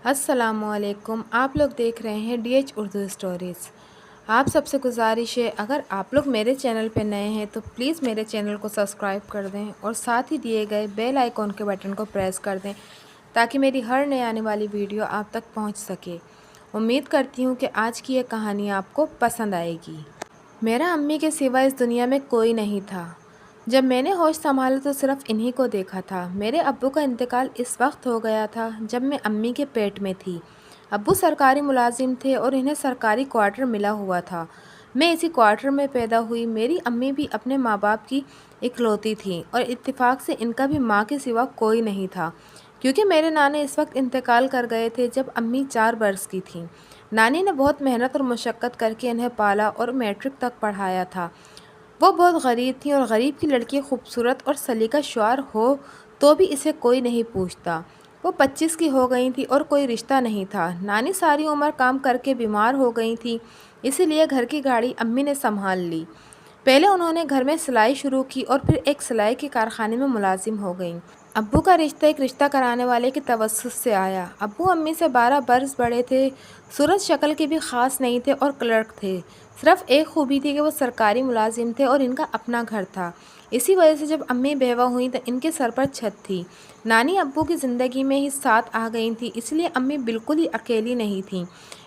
السلام علیکم، آپ لوگ دیکھ رہے ہیں DH اردو اسٹوریز۔ آپ سب سے گزارش ہے، اگر آپ لوگ میرے چینل پہ نئے ہیں تو پلیز میرے چینل کو سبسکرائب کر دیں اور ساتھ ہی دیے گئے بیل آئیکن کے بٹن کو پریس کر دیں تاکہ میری ہر نئے آنے والی ویڈیو آپ تک پہنچ سکے۔ امید کرتی ہوں کہ آج کی یہ کہانی آپ کو پسند آئے گی۔ میرا امی کے سوا اس دنیا میں کوئی نہیں تھا۔ جب میں نے ہوش سنبھالا تو صرف انہی کو دیکھا تھا۔ میرے ابو کا انتقال اس وقت ہو گیا تھا جب میں امی کے پیٹ میں تھی۔ ابو سرکاری ملازم تھے اور انہیں سرکاری کوارٹر ملا ہوا تھا۔ میں اسی کوارٹر میں پیدا ہوئی۔ میری امی بھی اپنے ماں باپ کی اکلوتی تھیں اور اتفاق سے ان کا بھی ماں کے سوا کوئی نہیں تھا، کیونکہ میرے نانے اس وقت انتقال کر گئے تھے جب امی 4 برس کی تھیں۔ نانی نے بہت محنت اور مشقت کر کے انہیں پالا اور میٹرک تک پڑھایا تھا۔ وہ بہت غریب تھیں اور غریب کی لڑکی خوبصورت اور سلیقہ شعار ہو تو بھی اسے کوئی نہیں پوچھتا۔ وہ 25 کی ہو گئی تھی اور کوئی رشتہ نہیں تھا۔ نانی ساری عمر کام کر کے بیمار ہو گئی تھی، اسی لیے گھر کی گاڑی امی نے سنبھال لی۔ پہلے انہوں نے گھر میں سلائی شروع کی اور پھر ایک سلائی کے کارخانے میں ملازم ہو گئیں۔ ابو کا رشتہ ایک رشتہ کرانے والے کے توسط سے آیا۔ ابو امی سے 12 برس بڑے تھے، صورت شکل کے بھی خاص نہیں تھے اور کلرک تھے۔ صرف ایک خوبی تھی کہ وہ سرکاری ملازم تھے اور ان کا اپنا گھر تھا۔ اسی وجہ سے جب امی بیوہ ہوئیں تو ان کے سر پر چھت تھی۔ نانی ابو کی زندگی میں ہی ساتھ آ گئی تھیں، اس لیے امی بالکل ہی اکیلی نہیں تھیں۔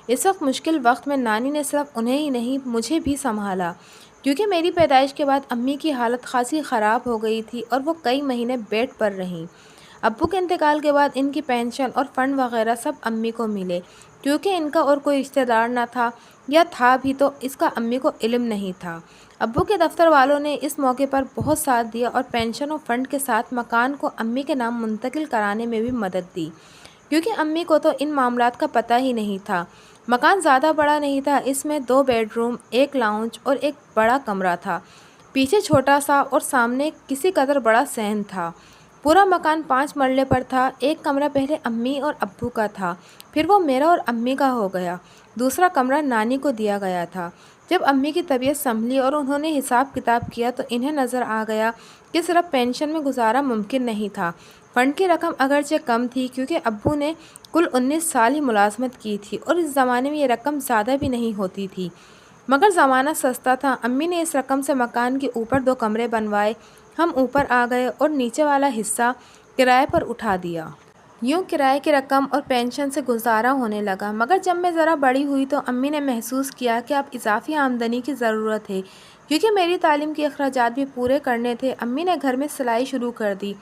اس وقت مشکل وقت میں نانی نے صرف انہیں ہی نہیں مجھے بھی سنبھالا، کیونکہ میری پیدائش کے بعد امی کی حالت خاصی خراب ہو گئی تھی اور وہ کئی مہینے بیڈ پر رہیں۔ ابو کے انتقال کے بعد ان کی پینشن اور فنڈ وغیرہ سب امی کو ملے، کیونکہ ان کا اور کوئی رشتہ دار نہ تھا، یا تھا بھی تو اس کا امی کو علم نہیں تھا۔ ابو کے دفتر والوں نے اس موقع پر بہت ساتھ دیا اور پینشن اور فنڈ کے ساتھ مکان کو امی کے نام منتقل کرانے میں بھی مدد دی، کیونکہ امی کو تو ان معاملات کا پتہ ہی نہیں تھا۔ مکان زیادہ بڑا نہیں تھا، اس میں 2 بیڈ روم، ایک لاؤنج اور ایک بڑا کمرہ تھا۔ پیچھے چھوٹا سا اور سامنے کسی قدر بڑا صحن تھا۔ پورا مکان 5 مرلے پر تھا۔ ایک کمرہ پہلے امی اور ابو کا تھا، پھر وہ میرا اور امی کا ہو گیا۔ دوسرا کمرہ نانی کو دیا گیا تھا۔ جب امی کی طبیعت سنبھلی اور انہوں نے حساب کتاب کیا تو انہیں نظر آ گیا کہ صرف پینشن میں گزارا ممکن نہیں تھا۔ فنڈ کی رقم اگرچہ کم تھی، کیونکہ ابو نے کل 19 سال ہی ملازمت کی تھی اور اس زمانے میں یہ رقم زیادہ بھی نہیں ہوتی تھی، مگر زمانہ سستا تھا۔ امی نے اس رقم سے مکان کے اوپر 2 کمرے بنوائے۔ ہم اوپر آ گئے اور نیچے والا حصہ کرائے پر اٹھا دیا۔ یوں کرائے کی رقم اور پینشن سے گزارا ہونے لگا، مگر جب میں ذرا بڑی ہوئی تو امی نے محسوس کیا کہ اب اضافی آمدنی کی ضرورت ہے، کیونکہ میری تعلیم کے اخراجات بھی پورے کرنے تھے۔ امی نے گھر میں سلائی شروع کر دی۔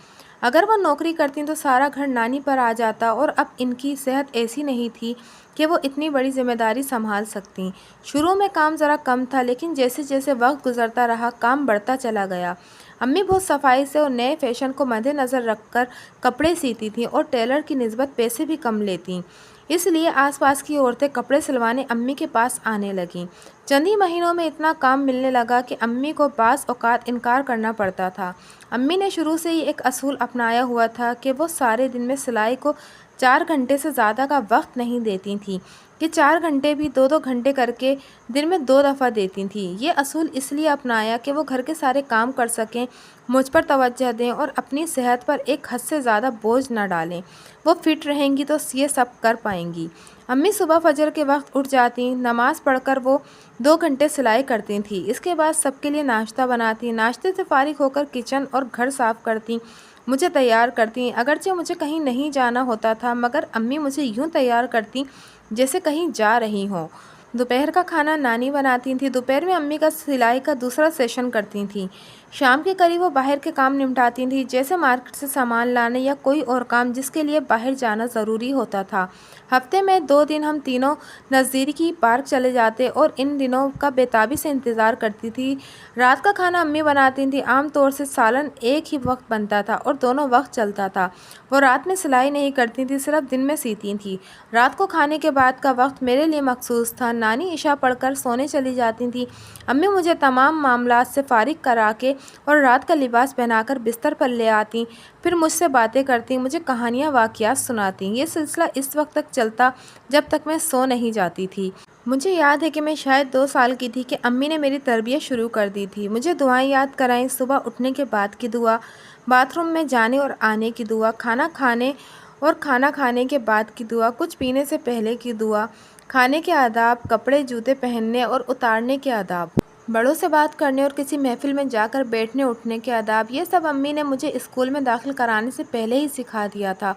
اگر وہ نوکری کرتیں تو سارا گھر نانی پر آ جاتا، اور اب ان کی صحت ایسی نہیں تھی کہ وہ اتنی بڑی ذمہ داری سنبھال سکتیں۔ شروع میں کام ذرا کم تھا، لیکن جیسے جیسے وقت گزرتا رہا کام بڑھتا چلا گیا۔ امی بہت صفائی سے اور نئے فیشن کو مد نظر رکھ کر کپڑے سیتی تھیں اور ٹیلر کی نسبت پیسے بھی کم لیتیں، اس لیے آس پاس کی عورتیں کپڑے سلوانے امی کے پاس آنے لگیں۔ چند ہی مہینوں میں اتنا کام ملنے لگا کہ امی کو بعض اوقات انکار کرنا پڑتا تھا۔ امی نے شروع سے ہی ایک اصول اپنایا ہوا تھا کہ وہ سارے دن میں سلائی کو 4 گھنٹے سے زیادہ کا وقت نہیں دیتی تھیں، کہ 4 گھنٹے بھی 2 گھنٹے کر کے دن میں 2 دفعہ دیتی تھیں۔ یہ اصول اس لیے اپنایا کہ وہ گھر کے سارے کام کر سکیں، مجھ پر توجہ دیں اور اپنی صحت پر ایک حد سے زیادہ بوجھ نہ ڈالیں۔ وہ فٹ رہیں گی تو یہ سب کر پائیں گی۔ امی صبح فجر کے وقت اٹھ جاتیں، نماز پڑھ کر وہ 2 گھنٹے سلائی کرتی تھیں۔ اس کے بعد سب کے لیے ناشتہ بناتی، ناشتے سے فارغ ہو کر کچن اور گھر صاف کرتی، مجھے تیار کرتی۔ اگرچہ مجھے کہیں نہیں جانا ہوتا تھا، مگر امی مجھے یوں تیار کرتی جیسے کہیں جا رہی ہوں۔ دوپہر کا کھانا نانی بناتی تھیں۔ دوپہر میں امی کا سلائی کا دوسرا سیشن کرتی تھیں۔ شام کے قریب وہ باہر کے کام نمٹاتی تھیں، جیسے مارکیٹ سے سامان لانے یا کوئی اور کام جس کے لیے باہر جانا ضروری ہوتا تھا۔ ہفتے میں 2 دن ہم تینوں نزدیکی پارک چلے جاتے اور ان دنوں کا بے تابی سے انتظار کرتی تھی۔ رات کا کھانا امی بناتی تھیں۔ عام طور سے سالن ایک ہی وقت بنتا تھا اور دونوں وقت چلتا تھا۔ وہ رات میں سلائی نہیں کرتی تھیں، صرف دن میں سیتی تھیں۔ رات کو کھانے کے بعد کا وقت میرے لیے مخصوص تھا۔ نانی عشاء پڑھ کر سونے چلی جاتی تھیں۔ امی مجھے تمام معاملات سے فارغ کرا کے اور رات کا لباس پہنا کر بستر پر لے آتیں، پھر مجھ سے باتیں کرتیں، مجھے کہانیاں واقعات سناتیں۔ یہ سلسلہ اس وقت تک چلتا جب تک میں سو نہیں جاتی تھی۔ مجھے یاد ہے کہ میں شاید 2 سال کی تھی کہ امی نے میری تربیت شروع کر دی تھی۔ مجھے دعائیں یاد کرائیں، صبح اٹھنے کے بعد کی دعا، باتھ روم میں جانے اور آنے کی دعا، کھانا کھانے اور کھانا کھانے کے بعد کی دعا، کچھ پینے سے پہلے کی دعا، کھانے کے آداب، کپڑے جوتے پہننے اور اتارنے کے آداب، بڑوں سے بات کرنے اور کسی محفل میں جا کر بیٹھنے اٹھنے کے آداب، یہ سب امی نے مجھے اسکول میں داخل کرانے سے پہلے ہی سکھا دیا تھا۔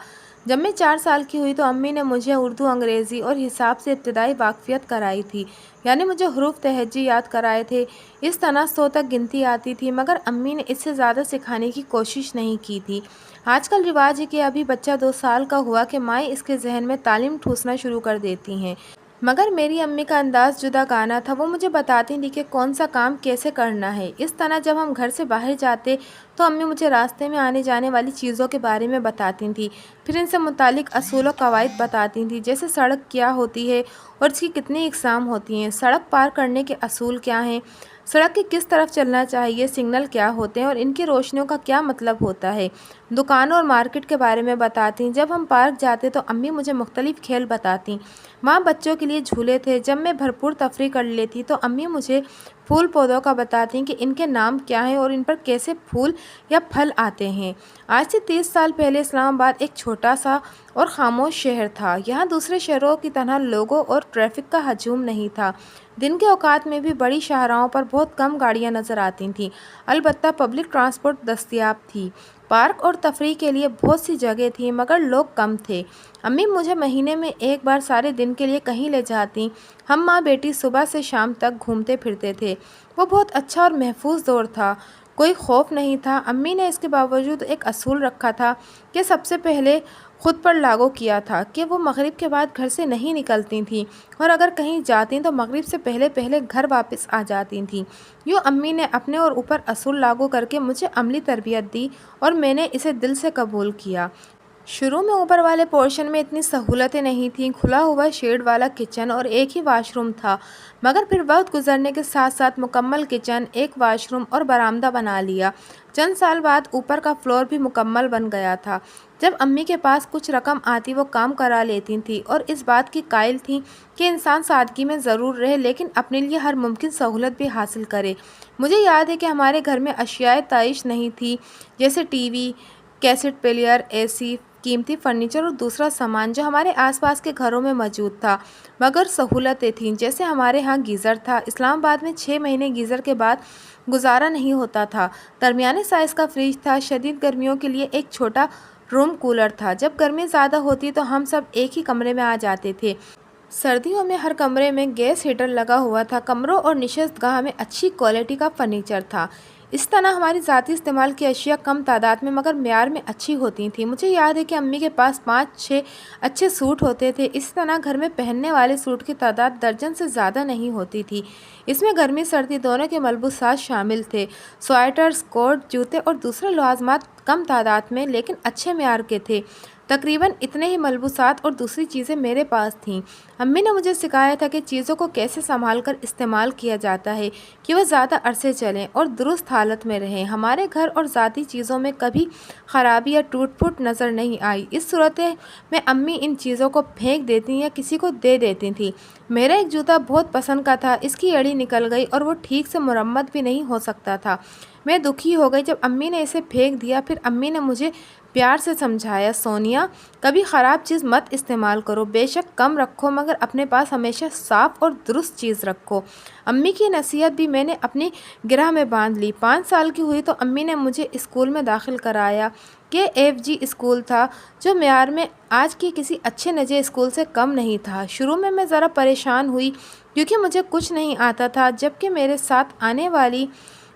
جب میں 4 سال کی ہوئی تو امی نے مجھے اردو، انگریزی اور حساب سے ابتدائی واقفیت کرائی تھی، یعنی مجھے حروف تہجی یاد کرائے تھے۔ اس طرح 100 تک گنتی آتی تھی، مگر امی نے اس سے زیادہ سکھانے کی کوشش نہیں کی تھی۔ آج کل رواج ہے کہ ابھی بچہ 2 سال کا ہوا کہ مائیں اس کے ذہن میں تعلیم ٹھوسنا شروع کر دیتی ہیں، مگر میری امی کا انداز جداگانہ تھا۔ وہ مجھے بتاتی تھی کہ کون سا کام کیسے کرنا ہے۔ اس طرح جب ہم گھر سے باہر جاتے تو امی مجھے راستے میں آنے جانے والی چیزوں کے بارے میں بتاتی تھیں، پھر ان سے متعلق اصول و قواعد بتاتی تھیں، جیسے سڑک کیا ہوتی ہے اور اس کی کتنی اقسام ہوتی ہیں، سڑک پار کرنے کے اصول کیا ہیں، سڑک کی کس طرف چلنا چاہیے، سگنل کیا ہوتے ہیں اور ان کی روشنیوں کا کیا مطلب ہوتا ہے، دکانوں اور مارکیٹ کے بارے میں بتاتی۔ جب ہم پارک جاتے تو امی مجھے مختلف کھیل بتاتی۔ وہاں بچوں کے لیے جھولے تھے۔ جب میں بھرپور تفریح کر لیتی تو امی مجھے پھول پودوں کا بتاتی کہ ان کے نام کیا ہیں اور ان پر کیسے پھول یا پھل آتے ہیں۔ آج سے 30 سال پہلے اسلام آباد ایک چھوٹا سا اور خاموش شہر تھا۔ یہاں دوسرے شہروں کی طرح لوگوں اور ٹریفک کا ہجوم نہیں تھا۔ دن کے اوقات میں بھی بڑی شاہراہوں پر بہت کم گاڑیاں نظر آتی تھیں، البتہ پبلک ٹرانسپورٹ دستیاب تھی۔ پارک اور تفریح کے لیے بہت سی جگہ تھی، مگر لوگ کم تھے۔ امی مجھے مہینے میں ایک بار سارے دن کے لیے کہیں لے جاتی۔ ہم ماں بیٹی صبح سے شام تک گھومتے پھرتے تھے۔ وہ بہت اچھا اور محفوظ دور تھا، کوئی خوف نہیں تھا۔ امی نے اس کے باوجود ایک اصول رکھا تھا کہ سب سے پہلے خود پر لاگو کیا تھا کہ وہ مغرب کے بعد گھر سے نہیں نکلتی تھیں، اور اگر کہیں جاتی تو مغرب سے پہلے پہلے گھر واپس آ جاتی تھیں۔ یوں امی نے اپنے اور اوپر اصول لاگو کر کے مجھے عملی تربیت دی اور میں نے اسے دل سے قبول کیا۔ شروع میں اوپر والے پورشن میں اتنی سہولتیں نہیں تھیں، کھلا ہوا شیڈ والا کچن اور ایک ہی واش روم تھا، مگر پھر وقت گزرنے کے ساتھ ساتھ مکمل کچن، ایک واش روم اور برآمدہ بنا لیا۔ چند سال بعد اوپر کا فلور بھی مکمل بن گیا تھا۔ جب امی کے پاس کچھ رقم آتی وہ کام کرا لیتی تھیں اور اس بات کی قائل تھیں کہ انسان سادگی میں ضرور رہے لیکن اپنے لیے ہر ممکن سہولت بھی حاصل کرے۔ مجھے یاد ہے کہ ہمارے گھر میں اشیاء تعیش نہیں تھی، جیسے ٹی وی، کیسٹ پلیئر، اے سی، قیمتی فرنیچر اور دوسرا سامان جو ہمارے آس پاس کے گھروں میں موجود تھا، مگر سہولتیں تھیں، جیسے ہمارے ہاں گیزر تھا۔ اسلام آباد میں 6 مہینے گیزر کے بعد گزارا نہیں ہوتا تھا۔ درمیانے سائز کا فریج تھا۔ شدید گرمیوں کے لیے ایک چھوٹا روم کولر تھا۔ جب گرمی زیادہ ہوتی تو ہم سب ایک ہی کمرے میں آ جاتے تھے۔ سردیوں میں ہر کمرے میں گیس ہیٹر لگا ہوا تھا۔ کمروں اور نشست گاہ میں اچھی کوالٹی کا فرنیچر تھا۔ اس طرح ہماری ذاتی استعمال کی اشیاء کم تعداد میں مگر معیار میں اچھی ہوتی تھیں۔ مجھے یاد ہے کہ امی کے پاس 5-6 اچھے سوٹ ہوتے تھے۔ اس طرح گھر میں پہننے والے سوٹ کی تعداد درجن سے زیادہ نہیں ہوتی تھی۔ اس میں گرمی سردی دونوں کے ملبوسات شامل تھے، سویٹرز، کوٹ، جوتے اور دوسرے لوازمات کم تعداد میں لیکن اچھے معیار کے تھے۔ تقریباً اتنے ہی ملبوسات اور دوسری چیزیں میرے پاس تھیں۔ امی نے مجھے سکھایا تھا کہ چیزوں کو کیسے سنبھال کر استعمال کیا جاتا ہے کہ وہ زیادہ عرصے چلیں اور درست حالت میں رہیں۔ ہمارے گھر اور ذاتی چیزوں میں کبھی خرابی یا ٹوٹ پھوٹ نظر نہیں آئی۔ اس صورت میں امی ان چیزوں کو پھینک دیتی یا کسی کو دے دیتی تھیں۔ میرا ایک جوتا بہت پسند کا تھا، اس کی ایڑی نکل گئی اور وہ ٹھیک سے مرمت بھی نہیں ہو سکتا تھا۔ میں دکھی ہو گئی جب امی نے اسے پھینک دیا۔ پھر امی نے مجھے پیار سے سمجھایا، سونیا، کبھی خراب چیز مت استعمال کرو، بے شک کم رکھو مگر اپنے پاس ہمیشہ صاف اور درست چیز رکھو۔ امی کی نصیحت بھی میں نے اپنی گرہ میں باندھ لی۔ 5 سال کی ہوئی تو امی نے مجھے اسکول میں داخل کرایا کہ FG اسکول تھا، جو معیار میں آج کے کسی اچھے نجی اسکول سے کم نہیں تھا۔ شروع میں ذرا پریشان ہوئی کیونکہ مجھے کچھ نہیں آتا تھا، جبکہ میرے ساتھ آنے والی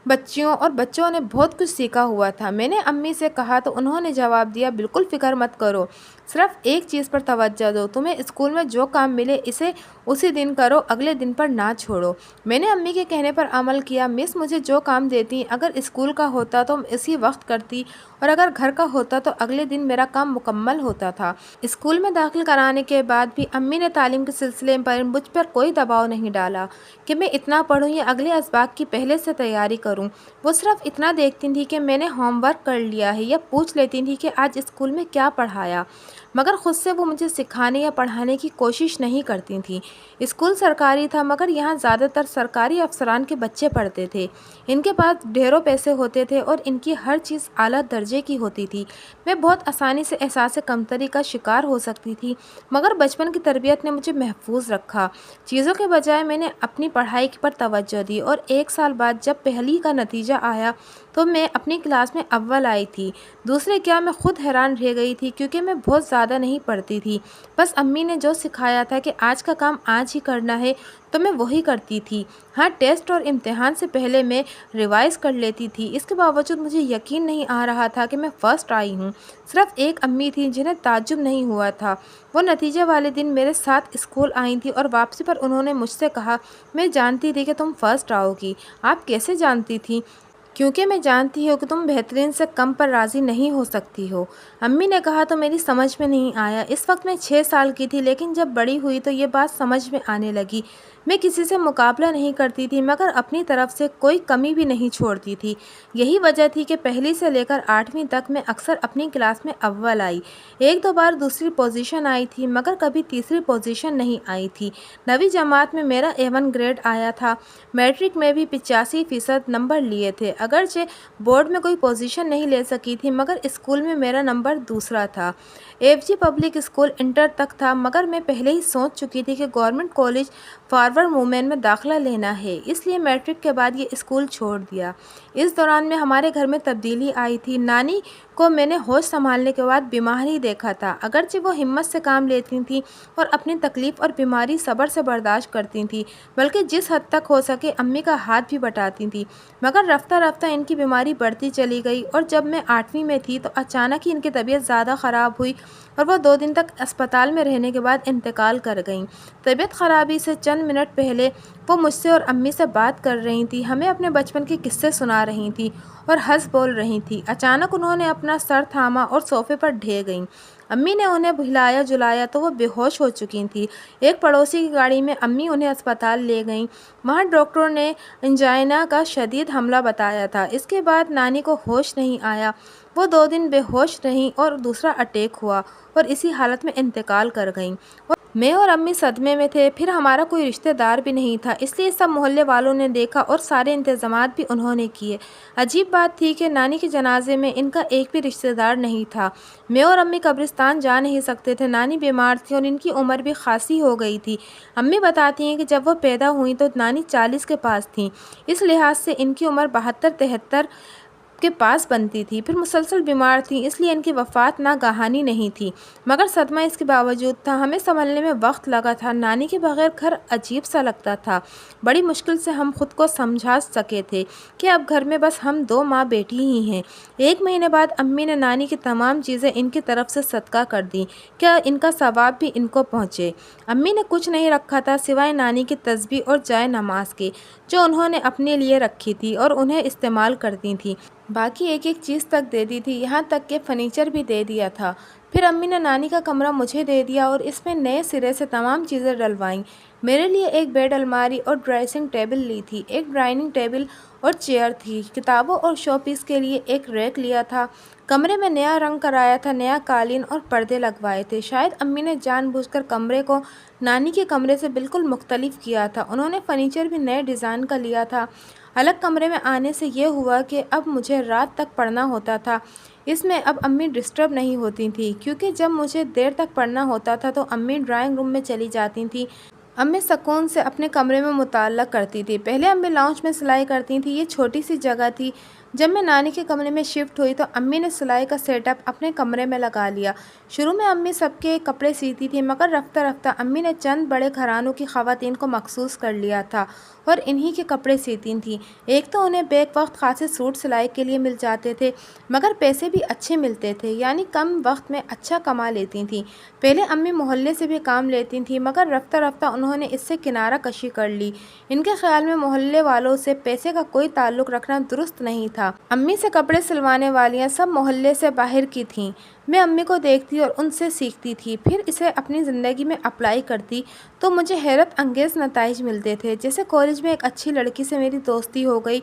بچیوں اور بچوں نے بہت کچھ سیکھا ہوا تھا۔ میں نے امی سے کہا تو انہوں نے جواب دیا، بالکل فکر مت کرو، صرف ایک چیز پر توجہ دو، تمہیں اسکول میں جو کام ملے اسے اسی دن کرو، اگلے دن پر نہ چھوڑو۔ میں نے امی کے کہنے پر عمل کیا۔ مس مجھے جو کام دیتی اگر اسکول کا ہوتا تو اسی وقت کرتی اور اگر گھر کا ہوتا تو اگلے دن میرا کام مکمل ہوتا تھا۔ اسکول میں داخل کرانے کے بعد بھی امی نے تعلیم کے سلسلے پر مجھ پر کوئی دباؤ نہیں ڈالا کہ میں اتنا پڑھوں یا اگلے اسباق کی پہلے سے تیاری کروں۔ وہ صرف اتنا دیکھتی تھی کہ میں نے ہوم ورک کر لیا ہے یا پوچھ لیتی تھی کہ آج اسکول میں کیا پڑھایا۔ مگر خود سے وہ مجھے سکھانے یا پڑھانے کی کوشش نہیں کرتی تھیں۔ اسکول سرکاری تھا مگر یہاں زیادہ تر سرکاری افسران کے بچے پڑھتے تھے۔ ان کے پاس ڈھیروں پیسے ہوتے تھے اور ان کی ہر چیز اعلیٰ درجے کی ہوتی تھی۔ میں بہت آسانی سے احساس کمتری کا شکار ہو سکتی تھی، مگر بچپن کی تربیت نے مجھے محفوظ رکھا۔ چیزوں کے بجائے میں نے اپنی پڑھائی پر توجہ دی اور 1 سال بعد جب پہلی کا نتیجہ آیا تو میں اپنی کلاس میں اول آئی تھی۔ دوسرے کیا، میں خود حیران رہ گئی تھی کیونکہ میں بہت زیادہ نہیں پڑھتی تھی۔ بس امی نے جو سکھایا تھا کہ آج کا کام آج ہی کرنا ہے تو میں وہی کرتی تھی۔ ہاں، ٹیسٹ اور امتحان سے پہلے میں ریوائز کر لیتی تھی۔ اس کے باوجود مجھے یقین نہیں آ رہا تھا کہ میں فرسٹ آئی ہوں۔ صرف ایک امی تھی جنہیں تعجب نہیں ہوا تھا۔ وہ نتیجے والے دن میرے ساتھ اسکول آئی تھی اور واپسی پر انہوں نے مجھ سے کہا، میں جانتی تھی کہ تم فرسٹ آؤ گی۔ آپ کیسے جانتی تھی؟ کیونکہ میں جانتی ہوں کہ تم بہترین سے کم پر راضی نہیں ہو سکتی ہو، امی نے کہا تو میری سمجھ میں نہیں آیا۔ اس وقت میں 6 سال کی تھی، لیکن جب بڑی ہوئی تو یہ بات سمجھ میں آنے لگی۔ میں کسی سے مقابلہ نہیں کرتی تھی مگر اپنی طرف سے کوئی کمی بھی نہیں چھوڑتی تھی۔ یہی وجہ تھی کہ پہلی سے لے کر 8ویں تک میں اکثر اپنی کلاس میں اول آئی۔ 1-2 بار دوسری پوزیشن آئی تھی مگر کبھی تیسری پوزیشن نہیں آئی تھی۔ 9ویں جماعت میں میرا A1 گریڈ آیا تھا۔ میٹرک میں بھی 85% نمبر لیے تھے۔ اگرچہ بورڈ میں کوئی پوزیشن نہیں لے سکی تھی مگر اسکول میں میرا نمبر دوسرا تھا۔ FG پبلک اسکول انٹر تک تھا مگر میں پہلے ہی سوچ چکی تھی کہ گورنمنٹ کالج فارورڈ موومنٹ میں داخلہ لینا ہے، اس لیے میٹرک کے بعد یہ اسکول چھوڑ دیا۔ اس دوران میں ہمارے گھر میں تبدیلی آئی تھی۔ نانی کو میں نے ہوش سنبھالنے کے بعد بیمار ہی دیکھا تھا۔ اگرچہ وہ ہمت سے کام لیتی تھیں اور اپنی تکلیف اور بیماری صبر سے برداشت کرتی تھیں، بلکہ جس حد تک ہو سکے امی کا ہاتھ بھی بٹاتی تھیں، مگر رفتہ رفتہ ان کی بیماری بڑھتی چلی گئی اور جب میں 8ویں میں تھی تو اچانک ہی ان کی طبیعت زیادہ خراب ہوئی اور وہ 2 دن تک اسپتال میں رہنے کے بعد انتقال کر گئیں۔ طبیعت خرابی سے چند منٹ پہلے وہ مجھ سے اور امی سے بات کر رہی تھیں، ہمیں اپنے بچپن کے قصے سنا رہی تھیں اور ہنس بول رہی تھیں۔ اچانک انہوں نے اپنا سر تھاما اور صوفے پر ڈھہ گئیں۔ امی نے انہیں ہلایا جلایا تو وہ بے ہوش ہو چکی تھیں۔ ایک پڑوسی کی گاڑی میں امی انہیں اسپتال لے گئیں۔ وہاں ڈاکٹروں نے انجائنا کا شدید حملہ بتایا تھا۔ اس کے بعد نانی کو ہوش نہیں آیا۔ وہ 2 دن بے ہوش رہیں اور دوسرا اٹیک ہوا اور اسی حالت میں انتقال کر گئیں۔ میں اور امی صدمے میں تھے۔ پھر ہمارا کوئی رشتہ دار بھی نہیں تھا، اس لیے سب محلے والوں نے دیکھا اور سارے انتظامات بھی انہوں نے کیے۔ عجیب بات تھی کہ نانی کے جنازے میں ان کا ایک بھی رشتہ دار نہیں تھا۔ میں اور امی قبرستان جا نہیں سکتے تھے۔ نانی بیمار تھی اور ان کی عمر بھی خاصی ہو گئی تھی۔ امی بتاتی ہیں کہ جب وہ پیدا ہوئیں تو نانی 40 کے پاس تھیں، اس لحاظ سے ان کی عمر 72-73 کے پاس بنتی تھی۔ پھر مسلسل بیمار تھیں، اس لیے ان کی وفات ناگہانی نہیں تھی، مگر صدمہ اس کے باوجود تھا۔ ہمیں سنبھلنے میں وقت لگا تھا۔ نانی کے بغیر گھر عجیب سا لگتا تھا۔ بڑی مشکل سے ہم خود کو سمجھا سکے تھے کہ اب گھر میں بس ہم 2 ماں بیٹی ہی ہیں۔ 1 مہینے بعد امی نے نانی کی تمام چیزیں ان کی طرف سے صدقہ کر دیں کہ ان کا ثواب بھی ان کو پہنچے۔ امی نے کچھ نہیں رکھا تھا سوائے نانی کی تسبیح اور جائے نماز کے، جو انہوں نے اپنے لیے رکھی تھی اور انہیں استعمال کرتی تھیں۔ باقی ایک چیز تک دے دی تھی، یہاں تک کہ فرنیچر بھی دے دیا تھا۔ پھر امی نے نانی کا کمرہ مجھے دے دیا اور اس میں نئے سرے سے تمام چیزیں ڈلوائیں۔ میرے لیے ایک بیڈ، الماری اور ڈریسنگ ٹیبل لی تھی۔ ایک ڈائننگ ٹیبل اور چیئر تھی۔ کتابوں اور شو پیس کے لیے ایک ریک لیا تھا۔ کمرے میں نیا رنگ کرایا تھا، نیا قالین اور پردے لگوائے تھے۔ شاید امی نے جان بوجھ کر کمرے کو نانی کے کمرے سے بالکل مختلف کیا تھا۔ انہوں نے فرنیچر بھی نئے ڈیزائن کا لیا تھا۔ الگ کمرے میں آنے سے یہ ہوا کہ اب مجھے رات تک پڑھنا ہوتا تھا۔ اس میں اب امی ڈسٹرب نہیں ہوتی تھیں، کیونکہ جب مجھے دیر تک پڑھنا ہوتا تھا تو امی ڈرائنگ روم میں چلی جاتی تھیں۔ امی سکون سے اپنے کمرے میں مطالعہ کرتی تھی۔ پہلے امی لاؤنج میں سلائی کرتی تھیں، یہ چھوٹی سی جگہ تھی۔ جب میں نانی کے کمرے میں شفٹ ہوئی تو امی نے سلائی کا سیٹ اپ اپنے کمرے میں لگا لیا۔ شروع میں امی سب کے کپڑے سیتی تھی، مگر رفتہ رفتہ امی نے چند بڑے گھرانوں کی خواتین کو مخصوص کر لیا تھا اور انہی کے کپڑے سیتی تھیں۔ ایک تو انہیں بیک وقت خاصے سوٹ سلائی کے لیے مل جاتے تھے، مگر پیسے بھی اچھے ملتے تھے، یعنی کم وقت میں اچھا کما لیتی تھیں۔ پہلے امی محلے سے بھی کام لیتی تھیں، مگر رفتہ رفتہ انہوں نے اس سے کنارہ کشی کر لی۔ ان کے خیال میں محلے والوں سے پیسے کا کوئی تعلق رکھنا درست نہیں تھا۔ امی سے کپڑے سلوانے والیاں سب محلے سے باہر کی تھیں۔ میں امی کو دیکھتی اور ان سے سیکھتی تھی، پھر اسے اپنی زندگی میں اپلائی کرتی تو مجھے حیرت انگیز نتائج ملتے تھے۔ جیسے کالج میں ایک اچھی لڑکی سے میری دوستی ہو گئی،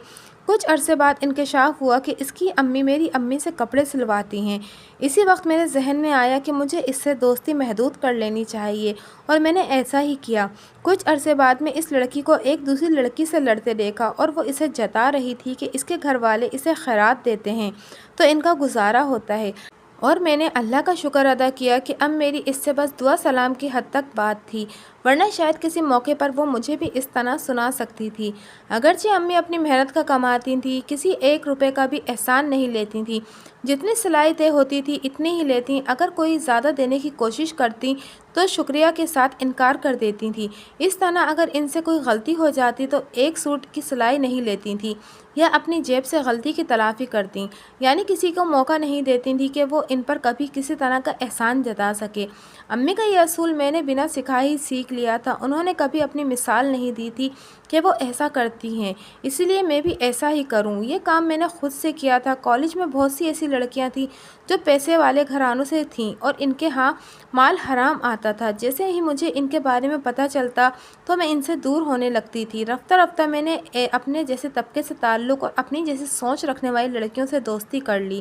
کچھ عرصے بعد انکشاف ہوا کہ اس کی امی میری امی سے کپڑے سلواتی ہیں۔ اسی وقت میرے ذہن میں آیا کہ مجھے اس سے دوستی محدود کر لینی چاہیے، اور میں نے ایسا ہی کیا۔ کچھ عرصے بعد میں اس لڑکی کو ایک دوسری لڑکی سے لڑتے دیکھا، اور وہ اسے جتا رہی تھی کہ اس کے گھر والے اسے خیرات دیتے ہیں تو ان کا گزارا ہوتا ہے، اور میں نے اللہ کا شکر ادا کیا کہ اب میری اس سے بس دعا سلام کی حد تک بات تھی، ورنہ شاید کسی موقع پر وہ مجھے بھی اس طرح سنا سکتی تھی۔ اگرچہ امی اپنی محنت کا کماتی تھیں، کسی 1 روپے کا بھی احسان نہیں لیتی تھیں، جتنی سلائی طے ہوتی تھی اتنی ہی لیتی، اگر کوئی زیادہ دینے کی کوشش کرتی تو شکریہ کے ساتھ انکار کر دیتی تھیں۔ اس طرح اگر ان سے کوئی غلطی ہو جاتی تو ایک سوٹ کی سلائی نہیں لیتی تھیں یا اپنی جیب سے غلطی کی تلافی کرتیں، یعنی کسی کو موقع نہیں دیتی تھیں کہ وہ ان پر کبھی کسی طرح کا احسان جتا سکے۔ امی کا یہ اصول میں نے بنا سکھائے ہی سیکھ لیا تھا، انہوں نے کبھی اپنی مثال نہیں دی تھی کہ وہ ایسا کرتی ہیں، اسی لیے میں بھی ایسا ہی کروں۔ یہ کام میں نے خود سے کیا تھا۔ کالج میں بہت سی ایسی لڑکیاں تھیں جو پیسے والے گھرانوں سے تھیں اور ان کے ہاں مال حرام آتا تھا۔ جیسے ہی مجھے ان کے بارے میں پتہ چلتا تو میں ان سے دور ہونے لگتی تھی۔ رفتہ رفتہ میں نے اپنے جیسے طبقے سے تعلق اور اپنی جیسی سوچ رکھنے والی لڑکیوں سے دوستی کر لی۔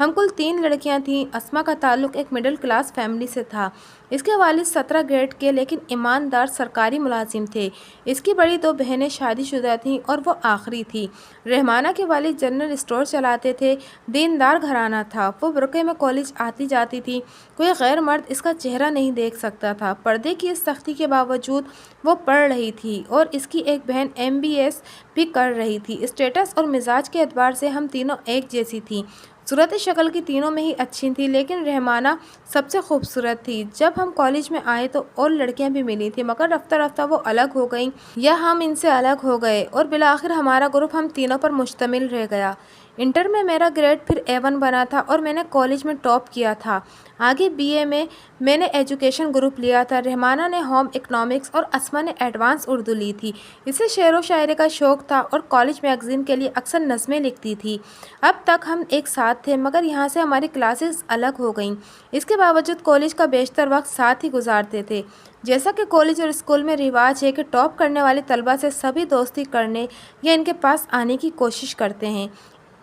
ہم کل 3 لڑکیاں تھیں۔ اسما کا تعلق ایک مڈل کلاس فیملی سے تھا۔ اس کے والد 17 گریڈ کے لیکن ایماندار سرکاری ملازم تھے۔ اس کی بڑی 2 بہنیں شادی شدہ تھیں اور وہ آخری تھی۔ رحمانہ کے والد جنرل اسٹور چلاتے تھے، دیندار گھرانہ تھا۔ وہ برقعے میں کالج آتی جاتی تھی، کوئی غیر مرد اس کا چہرہ نہیں دیکھ سکتا تھا۔ پردے کی اس سختی کے باوجود وہ پڑھ رہی تھی، اور اس کی ایک بہن MBS بھی کر رہی تھی۔ اسٹیٹس اور مزاج کے اعتبار سے ہم تینوں ایک جیسی تھیں۔ صورت شکل کی تینوں میں ہی اچھی تھیں، لیکن رحمانہ سب سے خوبصورت تھی۔ جب ہم کالج میں آئے تو اور لڑکیاں بھی ملی تھیں، مگر رفتہ رفتہ وہ الگ ہو گئیں یا ہم ان سے الگ ہو گئے، اور بالآخر ہمارا گروپ ہم تینوں پر مشتمل رہ گیا۔ انٹر میں میرا گریڈ پھر A1 بنا تھا اور میں نے کالج میں ٹاپ کیا تھا۔ آگے BA میں نے ایجوکیشن گروپ لیا تھا۔ رحمانہ نے ہوم اکنامکس اور اسما نے ایڈوانس اردو لی تھی۔ اسے شعر و شاعری کا شوق تھا اور کالج میگزین کے لیے اکثر نظمیں لکھتی تھی۔ اب تک ہم ایک ساتھ تھے، مگر یہاں سے ہماری کلاسز الگ ہو گئیں۔ اس کے باوجود کالج کا بیشتر وقت ساتھ ہی گزارتے تھے۔ جیسا کہ کالج اور اسکول میں رواج ہے کہ ٹاپ کرنے والے طلبہ سے سبھی دوستی کرنے یا ان کے پاس آنے کی کوشش کرتے ہیں،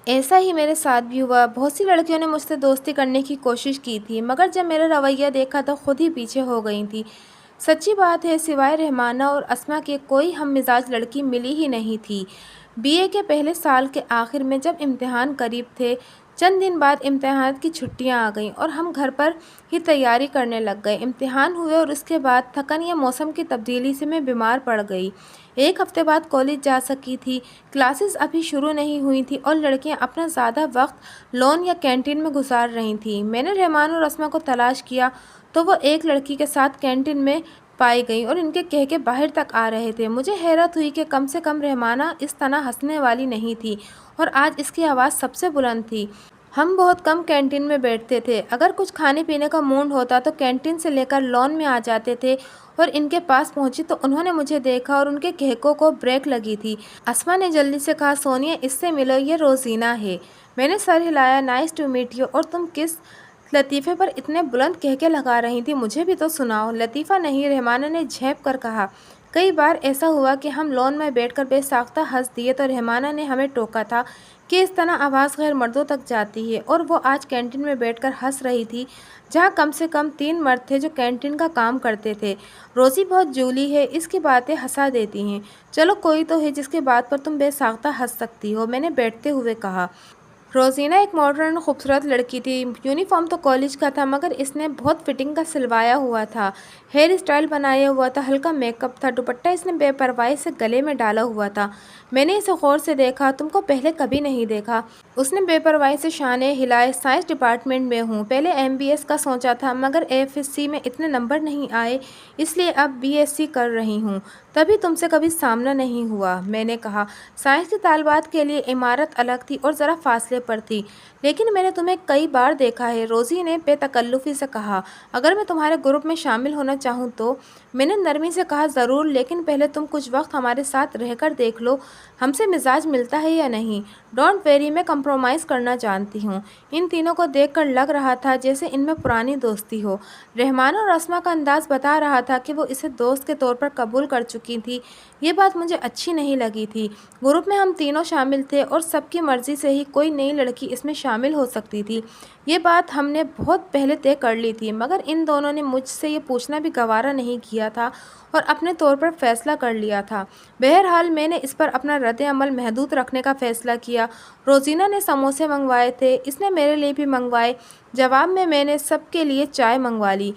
ایسا ہی میرے ساتھ بھی ہوا۔ بہت سی لڑکیوں نے مجھ سے دوستی کرنے کی کوشش کی تھی، مگر جب میرا رویہ دیکھا تو خود ہی پیچھے ہو گئی تھی۔ سچی بات ہے، سوائے رحمانہ اور اسما کے کوئی ہم مزاج لڑکی ملی ہی نہیں تھی۔ BA کے پہلے سال کے آخر میں جب امتحان قریب تھے، چند دن بعد امتحانات کی چھٹیاں آ گئیں اور ہم گھر پر ہی تیاری کرنے لگ گئے۔ امتحان ہوئے اور اس کے بعد تھکن یا موسم کی تبدیلی سے میں بیمار پڑ گئی۔ 1 ہفتے بعد کالج جا سکی تھی۔ کلاسز ابھی شروع نہیں ہوئی تھیں اور لڑکیاں اپنا زیادہ وقت لون یا کینٹین میں گزار رہی تھیں۔ میں نے رحمانہ اور اسما کو تلاش کیا تو وہ ایک لڑکی کے ساتھ کینٹین میں پائی گئیں اور ان کے کہکے باہر تک آ رہے تھے۔ مجھے حیرت ہوئی کہ کم سے کم رحمانہ اس طرح ہنسنے والی نہیں تھی، اور آج اس کی آواز سب سے بلند تھی۔ ہم بہت کم کینٹین میں بیٹھتے تھے۔ اگر کچھ کھانے پینے کا موڈ ہوتا تو کینٹین سے لے کر لون میں آ جاتے تھے، اور ان کے پاس پہنچی تو انہوں نے مجھے دیکھا اور ان کے کہکوں کو بریک لگی تھی۔ اسما نے جلدی سے کہا، سونیا اس سے ملو، یہ روزینہ ہے۔ میں نے سر ہلایا، نائس ٹو میٹ یو۔ اور تم کس لطیفے پر اتنے بلند کہکے لگا رہی تھی، مجھے بھی تو سناؤ۔ لطیفہ نہیں، رحمانہ نے جھینپ کر کہا۔ کئی بار ایسا ہوا کہ ہم لون میں بیٹھ کر بے ساختہ ہنس دیے تو رحمانہ نے ہمیں ٹوکا تھا کہ اس طرح آواز غیر مردوں تک جاتی ہے، اور وہ آج کینٹین میں بیٹھ کر ہنس رہی تھی جہاں کم سے کم 3 مرد تھے جو کینٹین کا کام کرتے تھے۔ روزی بہت جولی ہے، اس کی باتیں ہنسا دیتی ہیں۔ چلو کوئی تو ہے جس کی بات پر تم بے ساختہ ہنس سکتی ہو، میں نے بیٹھتے ہوئے کہا۔ روزینہ ایک ماڈرن اور خوبصورت لڑکی تھی۔ یونیفارم تو کالج کا تھا، مگر اس نے بہت فٹنگ کا سلوایا ہوا تھا، ہیئر اسٹائل بنایا ہوا تھا، ہلکا میک اپ تھا، دوپٹہ اس نے بے پرواہی سے گلے میں ڈالا ہوا تھا۔ میں نے اسے غور سے دیکھا، تم کو پہلے کبھی نہیں دیکھا۔ اس نے بے پرواہی سے شانے ہلائے۔ سائنس ڈپارٹمنٹ میں ہوں، پہلے MBS کا سوچا تھا، مگر AFSC میں اتنے نمبر نہیں آئے، اس لیے اب BSc کر رہی ہوں، تبھی تم سے کبھی سامنا نہیں ہوا۔ میں نے کہا، سائنس کی طالبات کے لیے عمارت الگ تھی اور ذرا فاصلے جگہ پر تھی، لیکن میں نے تمہیں کئی بار دیکھا ہے، روزی نے بے تکلفی سے کہا۔ اگر میں تمہارے گروپ میں شامل ہونا چاہوں تو؟ میں نے نرمی سے کہا ضرور، لیکن پہلے تم کچھ وقت ہمارے ساتھ رہ کر دیکھ لو ہم سے مزاج ملتا ہے یا نہیں۔ ڈونٹ ویری، میں کمپرومائز کرنا جانتی ہوں۔ ان تینوں کو دیکھ کر لگ رہا تھا جیسے ان میں پرانی دوستی ہو۔ رحمانہ اور اسما کا انداز بتا رہا تھا کہ وہ اسے دوست کے طور پر قبول کر چکی تھی۔ یہ بات مجھے اچھی نہیں لگی تھی۔ گروپ میں ہم تینوں شامل تھے اور سب کی مرضی سے ہی کوئی نئی لڑکی اس میں شامل ہو سکتی تھی۔ یہ بات ہم نے بہت پہلے طے کر لی تھی، مگر ان دونوں نے مجھ سے یہ پوچھنا بھی گوارا نہیں کیا تھا اور اپنے طور پر فیصلہ کر لیا تھا۔ بہرحال میں نے اس پر اپنا رد عمل محدود رکھنے کا فیصلہ کیا۔ روزینہ نے سموسے منگوائے تھے، اس نے میرے لیے بھی منگوائے۔ جواب میں نے سب کے لیے چائے منگوا لی۔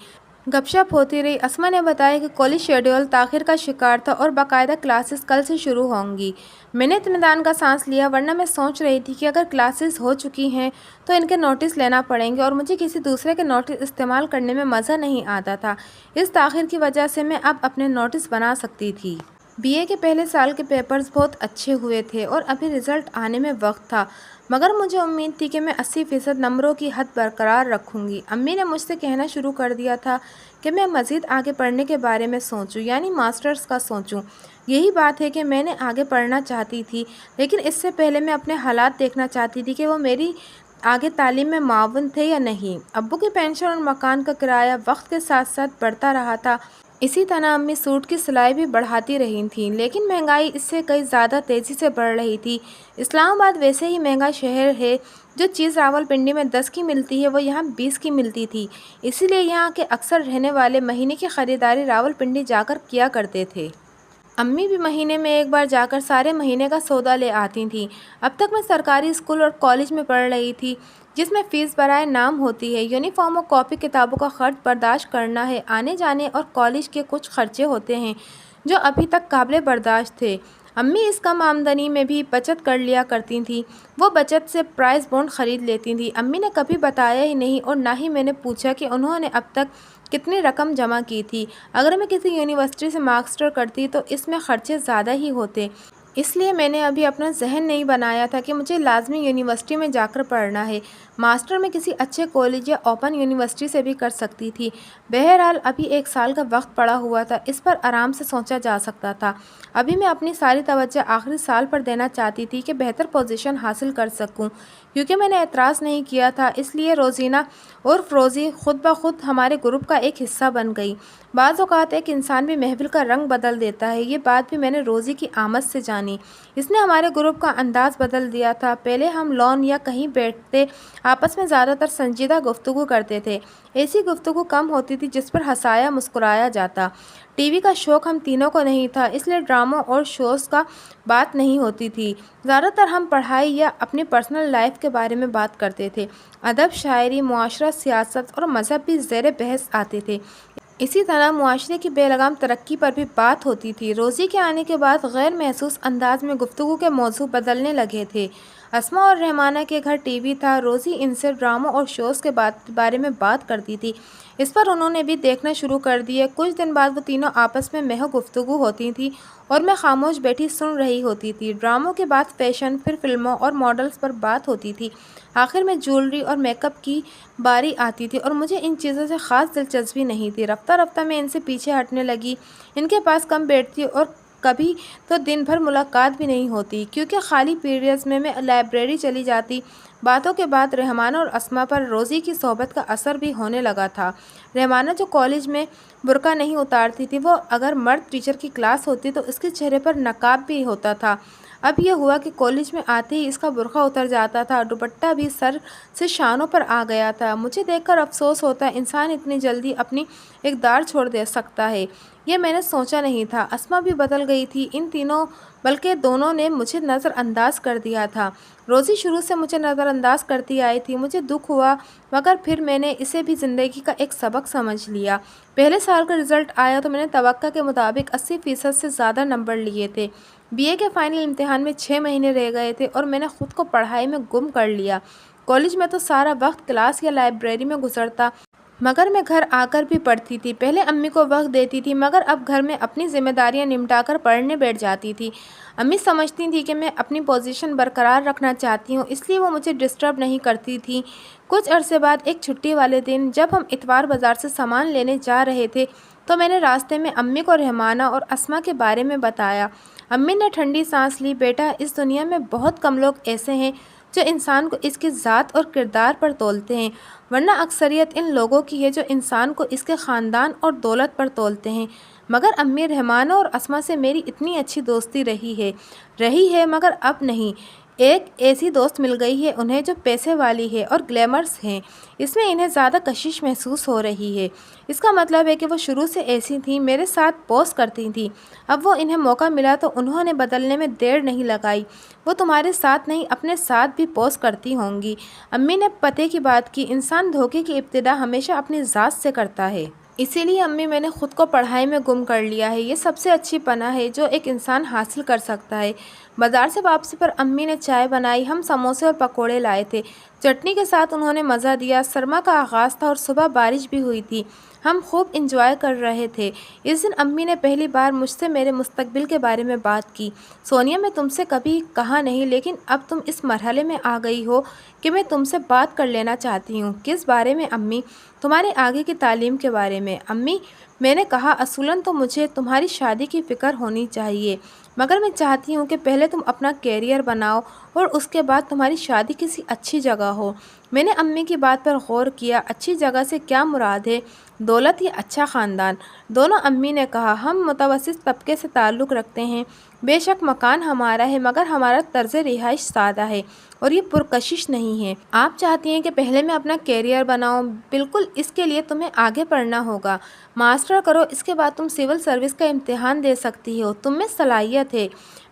گپ شپ ہوتی رہی۔ اسما نے بتایا کہ کالج شیڈول تاخیر کا شکار تھا اور باقاعدہ کلاسز کل سے شروع ہوں گی۔ میں نے اطمینان کا سانس لیا، ورنہ میں سوچ رہی تھی کہ اگر کلاسز ہو چکی ہیں تو ان کے نوٹس لینا پڑیں گے اور مجھے کسی دوسرے کے نوٹس استعمال کرنے میں مزہ نہیں آتا تھا۔ اس تاخیر کی وجہ سے میں اب اپنے نوٹس بنا سکتی تھی۔ بی اے کے پہلے سال کے پیپرز بہت اچھے ہوئے تھے اور ابھی رزلٹ آنے میں وقت تھا، مگر مجھے امید تھی کہ میں 80% نمبروں کی حد برقرار رکھوں گی۔ امی نے مجھ سے کہنا شروع کر دیا تھا کہ میں مزید آگے پڑھنے کے بارے میں سوچوں، یعنی ماسٹرز کا سوچوں۔ یہی بات ہے کہ میں نے آگے پڑھنا چاہتی تھی، لیکن اس سے پہلے میں اپنے حالات دیکھنا چاہتی تھی کہ وہ میری آگے تعلیم میں معاون تھے یا نہیں۔ ابو کی پینشن اور مکان کا کرایہ وقت کے ساتھ ساتھ بڑھتا رہا تھا، اسی طرح امی سوٹ کی سلائی بھی بڑھاتی رہی تھیں، لیکن مہنگائی اس سے کئی زیادہ تیزی سے بڑھ رہی تھی۔ اسلام آباد ویسے ہی مہنگا شہر ہے، جو چیز راولپنڈی میں 10 کی ملتی ہے وہ یہاں 20 کی ملتی تھی، اسی لیے یہاں کے اکثر رہنے والے مہینے کی خریداری راولپنڈی جا کر کیا کرتے تھے۔ امی بھی مہینے میں ایک بار جا کر سارے مہینے کا سودا لے آتی تھیں۔ اب تک میں سرکاری اسکول اور کالج میں پڑھ رہی تھی، جس میں فیس برائے نام ہوتی ہے۔ یونیفارم اور کاپی کتابوں کا خرچ برداشت کرنا ہے، آنے جانے اور کالج کے کچھ خرچے ہوتے ہیں جو ابھی تک قابل برداشت تھے۔ امی اس کم آمدنی میں بھی بچت کر لیا کرتی تھیں، وہ بچت سے پرائز بانڈ خرید لیتی تھیں۔ امی نے کبھی بتایا ہی نہیں اور نہ ہی میں نے پوچھا کہ انہوں نے اب تک کتنی رقم جمع کی تھی۔ اگر میں کسی یونیورسٹی سے ماسٹر کرتی تو اس میں خرچے زیادہ ہی ہوتے، اس لیے میں نے ابھی اپنا ذہن نہیں بنایا تھا کہ مجھے لازمی یونیورسٹی میں جا کر پڑھنا ہے۔ ماسٹر میں کسی اچھے کالج یا اوپن یونیورسٹی سے بھی کر سکتی تھی۔ بہرحال ابھی 1 سال کا وقت پڑا ہوا تھا، اس پر آرام سے سوچا جا سکتا تھا۔ ابھی میں اپنی ساری توجہ آخری سال پر دینا چاہتی تھی کہ بہتر پوزیشن حاصل کر سکوں۔ کیونکہ میں نے اعتراض نہیں کیا تھا، اس لیے روزینہ عرف روزی خود بخود ہمارے گروپ کا ایک حصہ بن گئی۔ بعض اوقات ایک انسان بھی محفل کا رنگ بدل دیتا ہے، یہ بات بھی میں نے روزی کی آمد سے جانی۔ اس نے ہمارے گروپ کا انداز بدل دیا تھا۔ پہلے ہم لان یا کہیں بیٹھتے آپس میں زیادہ تر سنجیدہ گفتگو کرتے تھے، ایسی گفتگو کم ہوتی تھی جس پر ہنسایا مسکرایا جاتا۔ ٹی وی کا شوق ہم تینوں کو نہیں تھا، اس لیے ڈراموں اور شوز کا بات نہیں ہوتی تھی۔ زیادہ تر ہم پڑھائی یا اپنی پرسنل لائف کے بارے میں بات کرتے تھے۔ ادب، شاعری، معاشرہ، سیاست اور مذہب بھی زیر بحث آتے تھے۔ اسی طرح معاشرے کی بے لگام ترقی پر بھی بات ہوتی تھی۔ روزی کے آنے کے بعد غیر محسوس انداز میں گفتگو کے موضوع بدلنے لگے تھے۔ اسما اور رحمانہ کے گھر ٹی وی تھا، روزی ان سے ڈراموں اور شوز کے بارے میں بات کرتی تھی، اس پر انہوں نے بھی دیکھنا شروع کر دیے۔ کچھ دن بعد وہ تینوں آپس میں محو گفتگو ہوتی تھیں اور میں خاموش بیٹھی سن رہی ہوتی تھی۔ ڈراموں کے بعد فیشن، پھر فلموں اور ماڈلز پر بات ہوتی تھی، آخر میں جیولری اور میک اپ کی باری آتی تھی اور مجھے ان چیزوں سے خاص دلچسپی نہیں تھی۔ رفتہ رفتہ میں ان سے پیچھے ہٹنے لگی، ان کے پاس کم بیٹھتی اور کبھی تو دن بھر ملاقات بھی نہیں ہوتی، کیونکہ خالی پیریڈز میں لائبریری چلی جاتی۔ باتوں کے بعد رحمانہ اور اسما پر روزی کی صحبت کا اثر بھی ہونے لگا تھا۔ رحمانہ جو کالج میں برقع نہیں اتارتی تھی، وہ اگر مرد ٹیچر کی کلاس ہوتی تو اس کے چہرے پر نقاب بھی ہوتا تھا۔ اب یہ ہوا کہ کالج میں آتے ہی اس کا برقع اتر جاتا تھا، دوپٹہ بھی سر سے شانوں پر آ گیا تھا۔ مجھے دیکھ کر افسوس ہوتا ہے انسان اتنی جلدی اپنی اقدار چھوڑ دے سکتا ہے، یہ میں نے سوچا نہیں تھا۔ اسما بھی بدل گئی تھی، ان تینوں بلکہ دونوں نے مجھے نظر انداز کر دیا تھا۔ روزی شروع سے مجھے نظر انداز کرتی آئی تھی، مجھے دکھ ہوا، مگر پھر میں نے اسے بھی زندگی کا ایک سبق سمجھ لیا۔ پہلے سال کا رزلٹ آیا تو میں نے توقع کے مطابق 80% سے زیادہ نمبر لیے تھے۔ بی اے کے فائنل امتحان میں 6 مہینے رہ گئے تھے اور میں نے خود کو پڑھائی میں گم کر لیا۔ کالج میں تو سارا وقت کلاس یا لائبریری میں گزرتا، مگر میں گھر آ کر بھی پڑھتی تھی۔ پہلے امی کو وقت دیتی تھی مگر اب گھر میں اپنی ذمہ داریاں نمٹا کر پڑھنے بیٹھ جاتی تھی۔ امی سمجھتی تھی کہ میں اپنی پوزیشن برقرار رکھنا چاہتی ہوں، اس لیے وہ مجھے ڈسٹرب نہیں کرتی تھی۔ کچھ عرصے بعد ایک چھٹی والے دن جب ہم اتوار بازار سے سامان لینے جا رہے تھے تو میں نے راستے میں امی کو رحمانہ اور اسما کے بارے میں بتایا۔ امی نے ٹھنڈی سانس لی، بیٹا اس دنیا میں بہت کم لوگ ایسے ہیں جو انسان کو اس کی ذات اور کردار پر تولتے ہیں، ورنہ اکثریت ان لوگوں کی ہے جو انسان کو اس کے خاندان اور دولت پر تولتے ہیں۔ مگر امی، رحمانہ اور اسما سے میری اتنی اچھی دوستی رہی ہے مگر اب نہیں۔ ایک ایسی دوست مل گئی ہے انہیں جو پیسے والی ہے اور گلیمرس ہیں، اس میں انہیں زیادہ کشش محسوس ہو رہی ہے۔ اس کا مطلب ہے کہ وہ شروع سے ایسی تھیں، میرے ساتھ پوز کرتی تھیں، اب وہ انہیں موقع ملا تو انہوں نے بدلنے میں دیر نہیں لگائی۔ وہ تمہارے ساتھ نہیں اپنے ساتھ بھی پوز کرتی ہوں گی۔ امی نے پتے کی بات کی، انسان دھوکے کی ابتدا ہمیشہ اپنی ذات سے کرتا ہے۔ اسی لیے امی میں نے خود کو پڑھائی میں گم کر لیا ہے، یہ سب سے اچھی پناہ ہے جو ایک انسان حاصل کر سکتا ہے۔ بازار سے واپسی پر امی نے چائے بنائی، ہم سموسے اور پکوڑے لائے تھے، چٹنی کے ساتھ انہوں نے مزہ دیا۔ سرما کا آغاز تھا اور صبح بارش بھی ہوئی تھی، ہم خوب انجوائے کر رہے تھے۔ اس دن امی نے پہلی بار مجھ سے میرے مستقبل کے بارے میں بات کی۔ سونیا، میں تم سے کبھی کہا نہیں لیکن اب تم اس مرحلے میں آ گئی ہو کہ میں تم سے بات کر لینا چاہتی ہوں۔ کس بارے میں امی؟ تمہارے آگے کی تعلیم کے بارے میں۔ امی، میں نے کہا اصولاً تو مجھے تمہاری شادی کی فکر ہونی چاہیے، مگر میں چاہتی ہوں کہ پہلے تم اپنا کیریئر بناؤ اور اس کے بعد تمہاری شادی کسی اچھی جگہ ہو۔ میں نے امی کی بات پر غور کیا۔ اچھی جگہ سے کیا مراد ہے؟ دولت یا اچھا خاندان؟ دونوں، امی نے کہا۔ ہم متوسط طبقے سے تعلق رکھتے ہیں، بے شک مکان ہمارا ہے مگر ہمارا طرز رہائش سادہ ہے اور یہ پرکشش نہیں ہے۔ آپ چاہتی ہیں کہ پہلے میں اپنا کیریئر بناؤں؟ بالکل، اس کے لیے تمہیں آگے پڑھنا ہوگا، ماسٹر کرو، اس کے بعد تم سول سروس کا امتحان دے سکتی ہو، تم میں صلاحیت ہے۔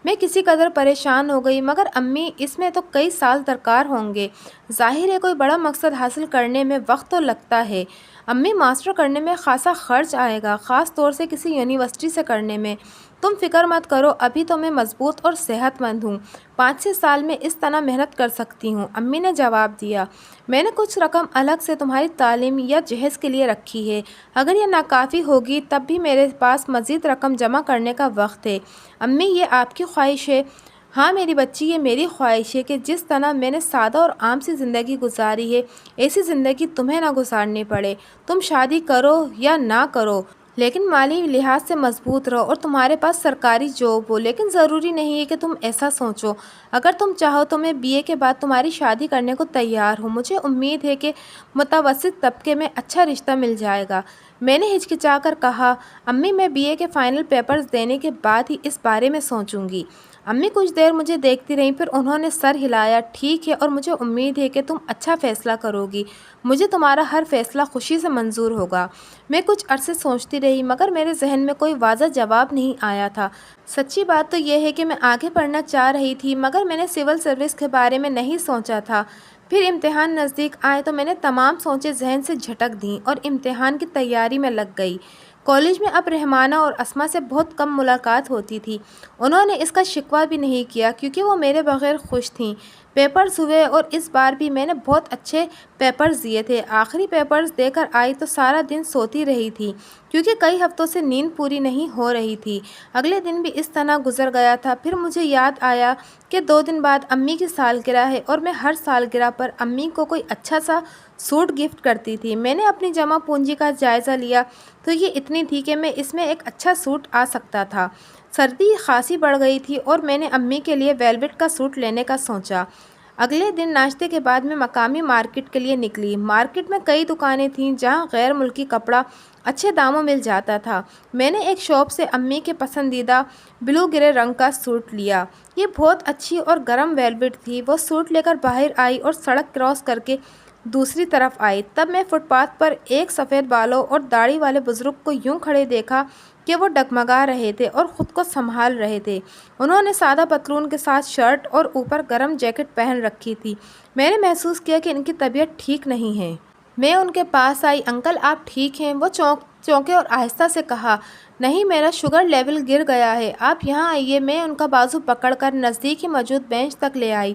میں کسی قدر پریشان ہو گئی، مگر امی، اس میں تو کئی سال درکار ہوں گے۔ ظاہر ہے کوئی بڑا مقصد حاصل کرنے میں وقت تو لگتا ہے۔ امی، ماسٹر کرنے میں خاصا خرچ آئے گا، خاص طور سے کسی یونیورسٹی سے کرنے میں۔ تم فکر مت کرو، ابھی تو میں مضبوط اور صحت مند ہوں، 5-6 سال میں اس طرح محنت کر سکتی ہوں، امی نے جواب دیا۔ میں نے کچھ رقم الگ سے تمہاری تعلیم یا جہیز کے لیے رکھی ہے، اگر یہ ناکافی ہوگی تب بھی میرے پاس مزید رقم جمع کرنے کا وقت ہے۔ امی، یہ آپ کی خواہش ہے؟ ہاں میری بچی، یہ میری خواہش ہے کہ جس طرح میں نے سادہ اور عام سی زندگی گزاری ہے ایسی زندگی تمہیں نہ گزارنی پڑے۔ تم شادی کرو یا نہ کرو لیکن مالی لحاظ سے مضبوط رہو اور تمہارے پاس سرکاری جاب ہو، لیکن ضروری نہیں ہے کہ تم ایسا سوچو۔ اگر تم چاہو تو میں BA کے بعد تمہاری شادی کرنے کو تیار ہوں، مجھے امید ہے کہ متوسط طبقے میں اچھا رشتہ مل جائے گا۔ میں نے ہچکچا کر کہا، امی، میں BA کے فائنل پیپرز دینے کے بعد ہی اس بارے میں سوچوں گی۔ امی کچھ دیر مجھے دیکھتی رہیں، پھر انہوں نے سر ہلایا۔ ٹھیک ہے، اور مجھے امید ہے کہ تم اچھا فیصلہ کرو گی، مجھے تمہارا ہر فیصلہ خوشی سے منظور ہوگا۔ میں کچھ عرصے سوچتی رہی مگر میرے ذہن میں کوئی واضح جواب نہیں آیا تھا۔ سچی بات تو یہ ہے کہ میں آگے پڑھنا چاہ رہی تھی مگر میں نے سول سروس کے بارے میں نہیں سوچا تھا۔ پھر امتحان نزدیک آئے تو میں نے تمام سوچیں ذہن سے جھٹک دیں اور امتحان کی تیاری میں لگ گئی۔ کالج میں اب رحمانہ اور اسما سے بہت کم ملاقات ہوتی تھی۔ انہوں نے اس کا شکوہ بھی نہیں کیا کیونکہ وہ میرے بغیر خوش تھیں۔ پیپرز ہوئے اور اس بار بھی میں نے بہت اچھے پیپرز دیے تھے۔ آخری پیپرز دے کر آئی تو سارا دن سوتی رہی تھی کیونکہ کئی ہفتوں سے نیند پوری نہیں ہو رہی تھی۔ اگلے دن بھی اس طرح گزر گیا تھا۔ پھر مجھے یاد آیا کہ 2 دن بعد امی کی سالگرہ ہے اور میں ہر سالگرہ پر امی کو کوئی اچھا سا سوٹ گفٹ کرتی تھی۔ میں نے اپنی جمع پونجی کا جائزہ لیا تو یہ اتنی تھی کہ میں اس میں ایک اچھا سوٹ آ سکتا تھا۔ سردی خاصی بڑھ گئی تھی اور میں نے امی کے لیے ویلویٹ کا سوٹ لینے کا سوچا۔ اگلے دن ناشتے کے بعد میں مقامی مارکیٹ کے لیے نکلی۔ مارکیٹ میں کئی دکانیں تھیں جہاں غیر ملکی کپڑا اچھے داموں مل جاتا تھا۔ میں نے ایک شاپ سے امی کے پسندیدہ بلو گرے رنگ کا سوٹ لیا۔ یہ بہت اچھی اور گرم ویلویٹ تھی۔ وہ سوٹ لے کر باہر آئی اور سڑک کراس کر کے دوسری طرف آئی۔ تب میں فٹ پاتھ پر ایک سفید بالوں اور داڑھی والے بزرگ کو یوں کھڑے دیکھا کہ وہ ڈگمگا رہے تھے اور خود کو سنبھال رہے تھے۔ انہوں نے سادہ پتلون کے ساتھ شرٹ اور اوپر گرم جیکٹ پہن رکھی تھی۔ میں نے محسوس کیا کہ ان کی طبیعت ٹھیک نہیں ہے۔ میں ان کے پاس آئی۔ انکل، آپ ٹھیک ہیں؟ وہ چونکے اور آہستہ سے کہا، نہیں، میرا شوگر لیول گر گیا ہے، آپ یہاں آئیے۔ میں ان کا بازو پکڑ کر نزدیک ہی موجود بینچ تک لے آئی۔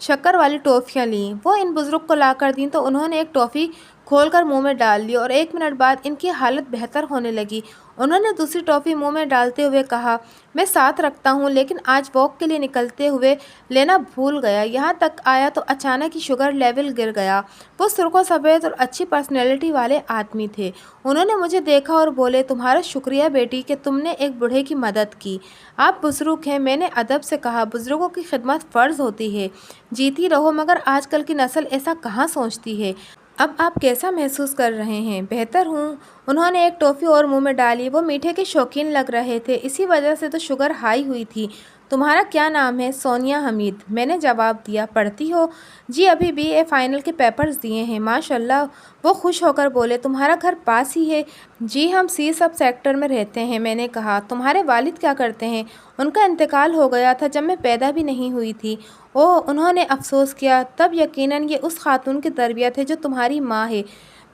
شکر والی ٹافیاں لیں۔ وہ ان بزرگ کو لا کر دیں تو انہوں نے ایک ٹافی کھول کر منہ میں ڈال لی اور 1 منٹ بعد ان کی حالت بہتر ہونے لگی۔ انہوں نے دوسری ٹافی منہ میں ڈالتے ہوئے کہا، میں ساتھ رکھتا ہوں لیکن آج واک کے لیے نکلتے ہوئے لینا بھول گیا۔ یہاں تک آیا تو اچانک ہی شوگر لیول گر گیا۔ وہ سرخ و سفید اور اچھی پرسنالٹی والے آدمی تھے۔ انہوں نے مجھے دیکھا اور بولے، تمہارا شکریہ بیٹی کہ تم نے ایک بوڑھے کی مدد کی۔ آپ بزرگ ہیں۔ میں نے ادب سے کہا، بزرگوں کی خدمت فرض ہوتی ہے، جیتی رہو، مگر آج کل کی نسل ایسا کہاں سوچتی ہے۔ اب آپ کیسا محسوس کر رہے ہیں؟ بہتر ہوں۔ انہوں نے ایک ٹافی اور منہ میں ڈالی۔ وہ میٹھے کے شوقین لگ رہے تھے، اسی وجہ سے تو شوگر ہائی ہوئی تھی۔ تمہارا کیا نام ہے؟ سونیا حمید، میں نے جواب دیا۔ پڑھتی ہو؟ جی، ابھی BA فائنل کے پیپرز دیے ہیں۔ ماشاء اللہ۔ وہ خوش ہو کر بولے، تمہارا گھر پاس ہی ہے؟ جی، ہم C سب سیکٹر میں رہتے ہیں۔ میں نے کہا، تمہارے والد کیا کرتے ہیں؟ ان کا انتقال ہو گیا تھا جب میں پیدا بھی نہیں ہوئی تھی۔ اوہ، انہوں نے افسوس کیا۔ تب یقیناً یہ اس خاتون کی تربیت ہے جو تمہاری ماں ہے۔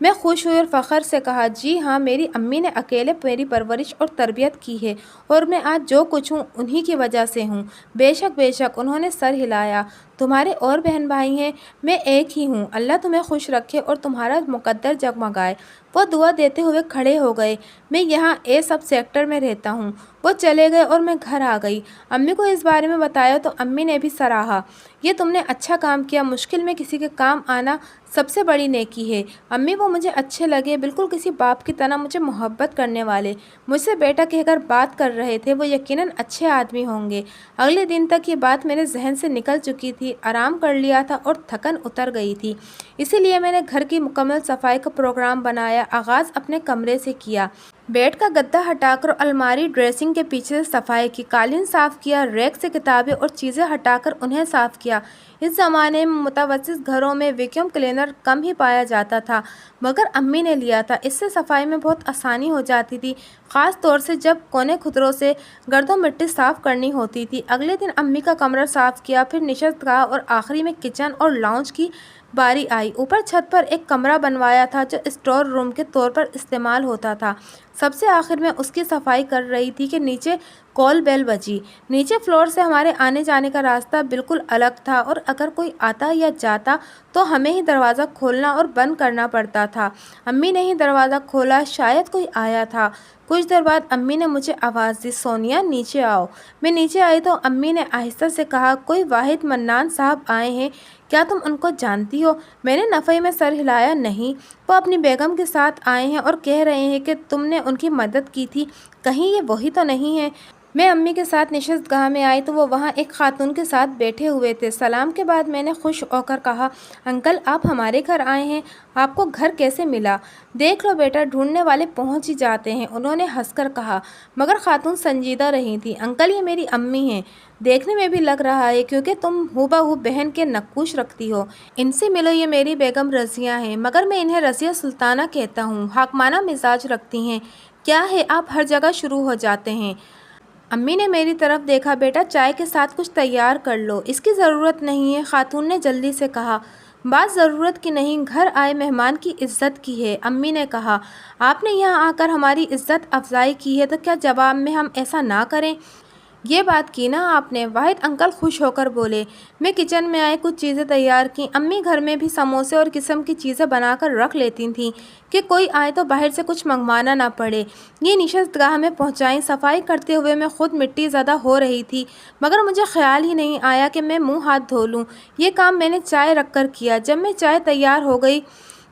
میں خوش ہوئی اور فخر سے کہا، جی ہاں، میری امی نے اکیلے میری پرورش اور تربیت کی ہے اور میں آج جو کچھ ہوں انہی کی وجہ سے ہوں۔ بے شک بے شک، انہوں نے سر ہلایا۔ تمہارے اور بہن بھائی ہیں؟ میں ایک ہی ہوں۔ اللہ تمہیں خوش رکھے اور تمہارا مقدر جگمگائے۔ وہ دعا دیتے ہوئے کھڑے ہو گئے۔ میں یہاں A سب سیکٹر میں رہتا ہوں۔ وہ چلے گئے اور میں گھر آ گئی۔ امی کو اس بارے میں بتایا تو امی نے بھی سراہا۔ یہ تم نے اچھا کام کیا، مشکل میں کسی کے کام آنا سب سے بڑی نیکی ہے۔ امی، وہ مجھے اچھے لگے، بالکل کسی باپ کی طرح مجھے محبت کرنے والے۔ مجھ سے بیٹا کہہ کر بات کر رہے تھے، وہ یقیناً اچھے آدمی ہوں گے۔ اگلے دن تک یہ بات میرے ذہن سے نکل چکی تھی۔ آرام کر لیا تھا اور تھکن اتر گئی تھی، اسی لیے میں نے گھر کی مکمل صفائی کا پروگرام بنایا۔ آغاز اپنے کمرے سے کیا۔ بیڈ کا گدا ہٹا کر الماری ڈریسنگ کے پیچھے سے صفائی کی، قالین صاف کیا، ریک سے کتابیں اور چیزیں ہٹا کر انہیں صاف کیا۔ اس زمانے میں متوسط گھروں میں ویکیوم کلینر کم ہی پایا جاتا تھا، مگر امی نے لیا تھا۔ اس سے صفائی میں بہت آسانی ہو جاتی تھی، خاص طور سے جب کونے خطروں سے گرد و مٹی صاف کرنی ہوتی تھی۔ اگلے دن امی کا کمرہ صاف کیا، پھر نشست گاہ اور آخری میں کچن اور لاؤنج کی باری آئی۔ اوپر چھت پر ایک کمرہ بنوایا تھا جو اسٹور روم کے طور پر استعمال ہوتا تھا۔ سب سے آخر میں اس کی صفائی کر رہی تھی کہ نیچے کال بیل بجی۔ نیچے فلور سے ہمارے آنے جانے کا راستہ بالکل الگ تھا اور اگر کوئی آتا یا جاتا تو ہمیں ہی دروازہ کھولنا اور بند کرنا پڑتا تھا۔ امی نے ہی دروازہ کھولا، شاید کوئی آیا تھا۔ کچھ دیر بعد امی نے مجھے آواز دی، سونیا نیچے آؤ۔ میں نیچے آئی تو امی نے آہستہ سے کہا، کوئی واحد منان صاحب آئے ہیں، کیا تم ان کو جانتی ہو؟ میں نے نفی میں سر ہلایا، نہیں، وہ اپنی بیگم کے ساتھ آئے ہیں اور کہہ رہے ہیں کہ تم نے ان کی مدد کی تھی، کہیں یہ وہی تو نہیں ہے؟ میں امی کے ساتھ نشست گاہ میں آئی تو وہ وہاں ایک خاتون کے ساتھ بیٹھے ہوئے تھے۔ سلام کے بعد میں نے خوش ہو کر کہا، انکل آپ ہمارے گھر آئے ہیں، آپ کو گھر کیسے ملا؟ دیکھ لو بیٹا، ڈھونڈنے والے پہنچ ہی جاتے ہیں، انہوں نے ہنس کر کہا، مگر خاتون سنجیدہ رہی تھی۔ انکل، یہ میری امی ہیں، دیکھنے میں بھی لگ رہا ہے کیونکہ تم ہو بہو بہن کے نقوش رکھتی ہو۔ ان سے ملو، یہ میری بیگم رضیہ ہیں، مگر میں انہیں رضیہ سلطانہ کہتا ہوں۔ حاکمانہ مزاج رکھتی ہیں۔ کیا ہے، آپ ہر جگہ شروع ہو جاتے ہیں۔ امی نے میری طرف دیکھا، بیٹا چائے کے ساتھ کچھ تیار کر لو۔ اس کی ضرورت نہیں ہے، خاتون نے جلدی سے کہا۔ بات ضرورت کی نہیں، گھر آئے مہمان کی عزت کی ہے، امی نے کہا۔ آپ نے یہاں آ کر ہماری عزت افزائی کی ہے تو کیا جواب میں ہم ایسا نہ کریں؟ یہ بات کی نا آپ نے؟ واحد انکل خوش ہو کر بولے۔ میں کچن میں آئی، کچھ چیزیں تیار کیں۔ امی گھر میں بھی سموسے اور قسم کی چیزیں بنا کر رکھ لیتی تھیں کہ کوئی آئے تو باہر سے کچھ منگوانا نہ پڑے۔ یہ نشست گاہ میں پہنچائیں۔ صفائی کرتے ہوئے میں خود مٹی زدہ ہو رہی تھی، مگر مجھے خیال ہی نہیں آیا کہ میں منہ ہاتھ دھو لوں۔ یہ کام میں نے چائے رکھ کر کیا۔ جب میں چائے تیار ہو گئی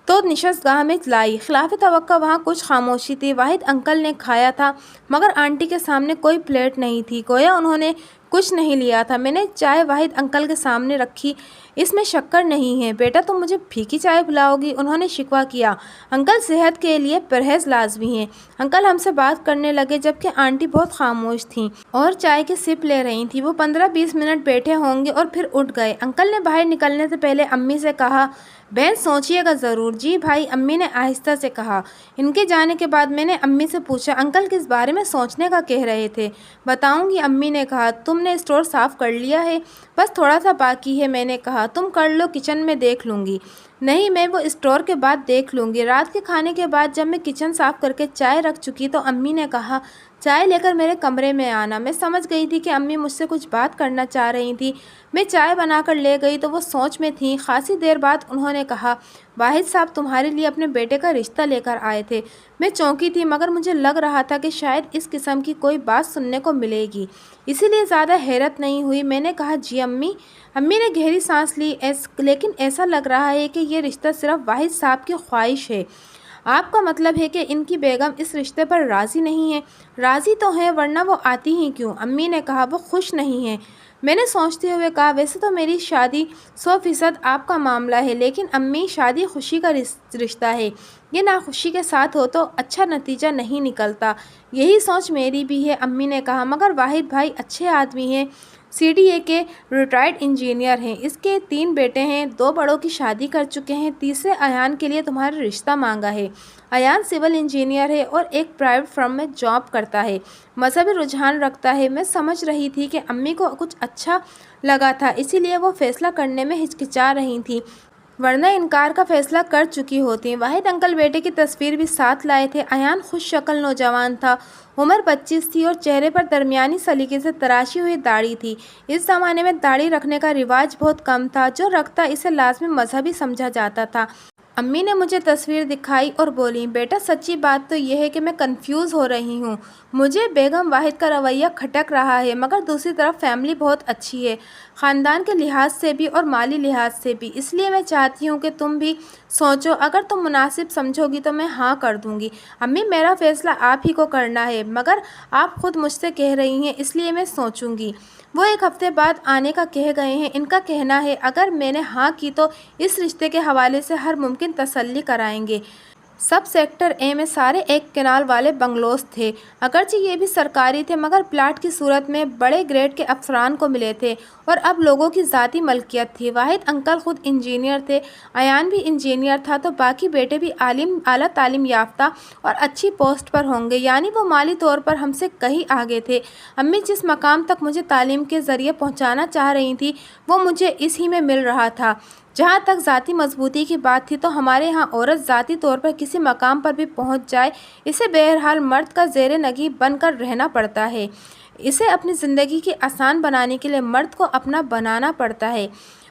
تو نشست گاہ میں لائی۔ خلاف توقع وہاں کچھ خاموشی تھی۔ واحد انکل نے کھایا تھا، مگر آنٹی کے سامنے کوئی پلیٹ نہیں تھی، گویا انہوں نے کچھ نہیں لیا تھا۔ میں نے چائے واحد انکل کے سامنے رکھی۔ اس میں شکر نہیں ہے بیٹا، تم مجھے پھیکی چائے پلاؤ گی؟ انہوں نے شکوہ کیا۔ انکل، صحت کے لیے پرہیز لازمی ہے۔ انکل ہم سے بات کرنے لگے جبکہ آنٹی بہت خاموش تھیں اور چائے کی سپ لے رہی تھیں۔ وہ 15-20 منٹ بیٹھے ہوں گے اور پھر اٹھ گئے۔ انکل نے باہر نکلنے سے پہلے امی سے کہا، بہن سوچیے گا ضرور۔ جی بھائی، امی نے آہستہ سے کہا۔ ان کے جانے کے بعد میں نے امی سے پوچھا، انکل کس بارے میں سوچنے کا کہہ رہے تھے؟ بتاؤں گی، امی نے کہا۔ تم نے اسٹور صاف کر لیا ہے؟ بس تھوڑا سا باقی ہے، میں نے کہا۔ تم کر لو، کچن میں دیکھ لوں گی۔ نہیں، میں وہ اسٹور کے بعد دیکھ لوں گی۔ رات کے کھانے کے بعد جب میں کچن صاف کر کے چائے رکھ چکی تو امی نے کہا چائے لے کر میرے کمرے میں آنا۔ میں سمجھ گئی تھی کہ امی مجھ سے کچھ بات کرنا چاہ رہی تھی۔ میں چائے بنا کر لے گئی تو وہ سوچ میں تھیں۔ خاصی دیر بعد انہوں نے کہا واحد صاحب تمہارے لیے اپنے بیٹے کا رشتہ لے کر آئے تھے۔ میں چونکی تھی مگر مجھے لگ رہا تھا کہ شاید اس قسم کی کوئی بات سننے کو ملے گی، اسی لیے زیادہ حیرت نہیں ہوئی۔ میں نے کہا جی امی۔ امی نے گہری سانس لی لیکن ایسا لگ رہا ہے کہ یہ رشتہ صرف واحد صاحب کی خواہش ہے۔ آپ کا مطلب ہے کہ ان کی بیگم اس رشتے پر راضی نہیں ہے؟ راضی تو ہیں ورنہ وہ آتی ہی کیوں؟ امی نے کہا وہ خوش نہیں ہیں۔ میں نے سوچتے ہوئے کہا ویسے تو میری شادی 100% آپ کا معاملہ ہے، لیکن امی شادی خوشی کا رشتہ ہے، یہ ناخوشی کے ساتھ ہو تو اچھا نتیجہ نہیں نکلتا۔ یہی سوچ میری بھی ہے، امی نے کہا، مگر واحد بھائی اچھے آدمی ہیں، CDA کے ریٹائرڈ انجینئر ہیں، اس کے 3 بیٹے ہیں، 2 بڑوں کی شادی کر چکے ہیں، تیسرے ایان کے لیے تمہارا رشتہ مانگا ہے۔ ایان سول انجینئر ہے اور ایک پرائیویٹ فرم میں جاب کرتا ہے، مذہبی رجحان رکھتا ہے۔ میں سمجھ رہی تھی کہ امی کو کچھ اچھا لگا تھا، اسی لیے وہ فیصلہ کرنے میں ہچکچا رہی تھیں، ورنہ انکار کا فیصلہ کر چکی ہوتی۔ واحد انکل بیٹے کی تصویر بھی ساتھ لائے تھے۔ ایان خوش شکل نوجوان تھا، عمر 25 تھی اور چہرے پر درمیانی سلیقے سے تراشی ہوئی داڑھی تھی۔ اس زمانے میں داڑھی رکھنے کا رواج بہت کم تھا، جو رکھتا اسے لازمی مذہبی سمجھا جاتا تھا۔ امی نے مجھے تصویر دکھائی اور بولی بیٹا سچی بات تو یہ ہے کہ میں کنفیوز ہو رہی ہوں۔ مجھے بیگم واحد کا رویہ کھٹک رہا ہے، مگر دوسری طرف فیملی بہت اچھی ہے، خاندان کے لحاظ سے بھی اور مالی لحاظ سے بھی، اس لیے میں چاہتی ہوں کہ تم بھی سوچو، اگر تم مناسب سمجھو گی تو میں ہاں کر دوں گی۔ امی میرا فیصلہ آپ ہی کو کرنا ہے، مگر آپ خود مجھ سے کہہ رہی ہیں اس لیے میں سوچوں گی۔ وہ 1 ہفتے بعد آنے کا کہہ گئے ہیں۔ ان کا کہنا ہے اگر میں نے ہاں کی تو اس رشتے کے حوالے سے ہر ممکن تسلی کرائیں گے۔ سب سیکٹر A میں سارے 1 کنال والے بنگلوز تھے، اگرچہ یہ بھی سرکاری تھے مگر پلاٹ کی صورت میں بڑے گریڈ کے افسران کو ملے تھے اور اب لوگوں کی ذاتی ملکیت تھی۔ واحد انکل خود انجینئر تھے، ایان بھی انجینئر تھا، تو باقی بیٹے بھی اعلیٰ تعلیم یافتہ اور اچھی پوسٹ پر ہوں گے، یعنی وہ مالی طور پر ہم سے کہیں آگے تھے۔ امی جس مقام تک مجھے تعلیم کے ذریعے پہنچانا چاہ رہی تھی وہ مجھے اسی میں مل رہا تھا۔ جہاں تک ذاتی مضبوطی کی بات تھی تو ہمارے ہاں عورت ذاتی طور پر کسی مقام پر بھی پہنچ جائے، اسے بہرحال مرد کا زیر نگیں بن کر رہنا پڑتا ہے، اسے اپنی زندگی کی آسان بنانے کے لیے مرد کو اپنا بنانا پڑتا ہے۔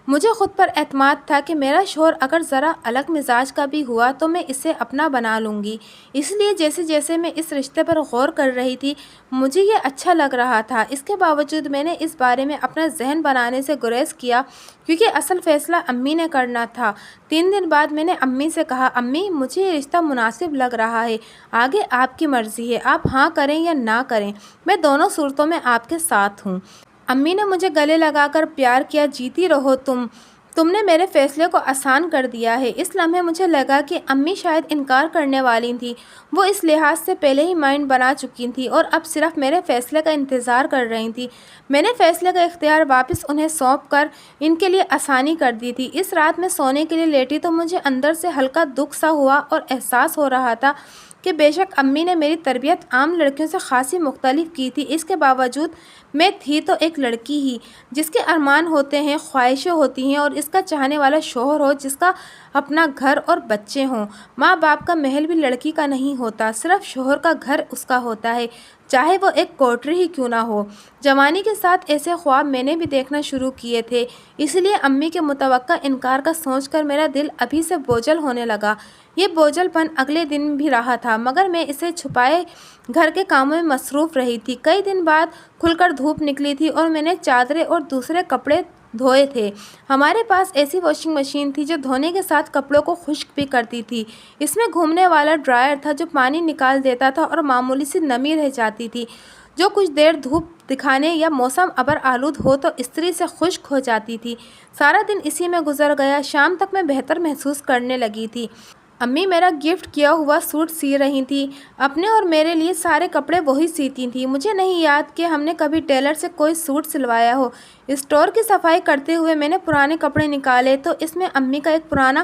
مجھے خود پر اعتماد تھا کہ میرا شوہر اگر ذرا الگ مزاج کا بھی ہوا تو میں اسے اپنا بنا لوں گی، اس لیے جیسے جیسے میں اس رشتے پر غور کر رہی تھی مجھے یہ اچھا لگ رہا تھا۔ اس کے باوجود میں نے اس بارے میں اپنا ذہن بنانے سے گریز کیا کیونکہ اصل فیصلہ امی نے کرنا تھا۔ 3 دن بعد میں نے امی سے کہا امی مجھے یہ رشتہ مناسب لگ رہا ہے، آگے آپ کی مرضی ہے، آپ ہاں کریں یا نہ کریں، میں دونوں صورتوں میں آپ کے ساتھ ہوں۔ امی نے مجھے گلے لگا کر پیار کیا، جیتی رہو تم نے میرے فیصلے کو آسان کر دیا ہے۔ اس لمحے مجھے لگا کہ امی شاید انکار کرنے والی تھیں، وہ اس لحاظ سے پہلے ہی مائنڈ بنا چکی تھیں اور اب صرف میرے فیصلے کا انتظار کر رہی تھیں۔ میں نے فیصلے کا اختیار واپس انہیں سونپ کر ان کے لیے آسانی کر دی تھی۔ اس رات میں سونے کے لیے لیٹی تو مجھے اندر سے ہلکا دکھ سا ہوا اور احساس ہو رہا تھا کہ بے شک امی نے میری تربیت عام لڑکیوں سے خاصی مختلف کی تھی، اس کے باوجود میں تھی تو ایک لڑکی ہی، جس کے ارمان ہوتے ہیں، خواہشیں ہوتی ہیں اور اس کا چاہنے والا شوہر ہو جس کا اپنا گھر اور بچے ہوں۔ ماں باپ کا محل بھی لڑکی کا نہیں ہوتا، صرف شوہر کا گھر اس کا ہوتا ہے، چاہے وہ ایک کوٹری ہی کیوں نہ ہو۔ جوانی کے ساتھ ایسے خواب میں نے بھی دیکھنا شروع کیے تھے، اس لیے امی کے متوقع انکار کا سوچ کر میرا دل ابھی سے بوجھل ہونے لگا۔ یہ بوجھل پن اگلے دن بھی رہا تھا مگر میں اسے چھپائے گھر کے کاموں میں مصروف رہی تھی۔ کئی دن بعد کھل کر دھوپ نکلی تھی اور میں نے چادریں اور دوسرے کپڑے دھوئے تھے۔ ہمارے پاس ایسی واشنگ مشین تھی جو دھونے کے ساتھ کپڑوں کو خشک بھی کرتی تھی، اس میں گھومنے والا ڈرائر تھا جو پانی نکال دیتا تھا اور معمولی سی نمی رہ جاتی تھی جو کچھ دیر دھوپ دکھانے یا موسم ابر آلود ہو تو استری سے خشک ہو جاتی تھی۔ سارا دن اسی میں گزر گیا، شام تک میں بہتر محسوس کرنے لگی تھی۔ امی میرا گفٹ کیا ہوا سوٹ سی رہی تھی، اپنے اور میرے لیے سارے کپڑے وہی سیتی تھیں۔ مجھے نہیں یاد کہ ہم نے کبھی ٹیلر سے کوئی سوٹ سلوایا ہو۔ اسٹور کی صفائی کرتے ہوئے میں نے پرانے کپڑے نکالے تو اس میں امی کا ایک پرانا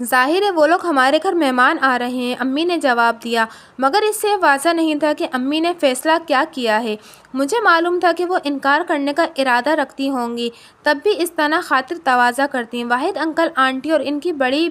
ظاہر ہے وہ لوگ ہمارے گھر مہمان آ رہے ہیں، امی نے جواب دیا، مگر اس سے واضح نہیں تھا کہ امی نے فیصلہ کیا کیا ہے۔ مجھے معلوم تھا کہ وہ انکار کرنے کا ارادہ رکھتی ہوں گی، تب بھی اس طرح خاطر تواضع کرتی ہیں۔ واحد انکل، آنٹی اور ان کی بڑی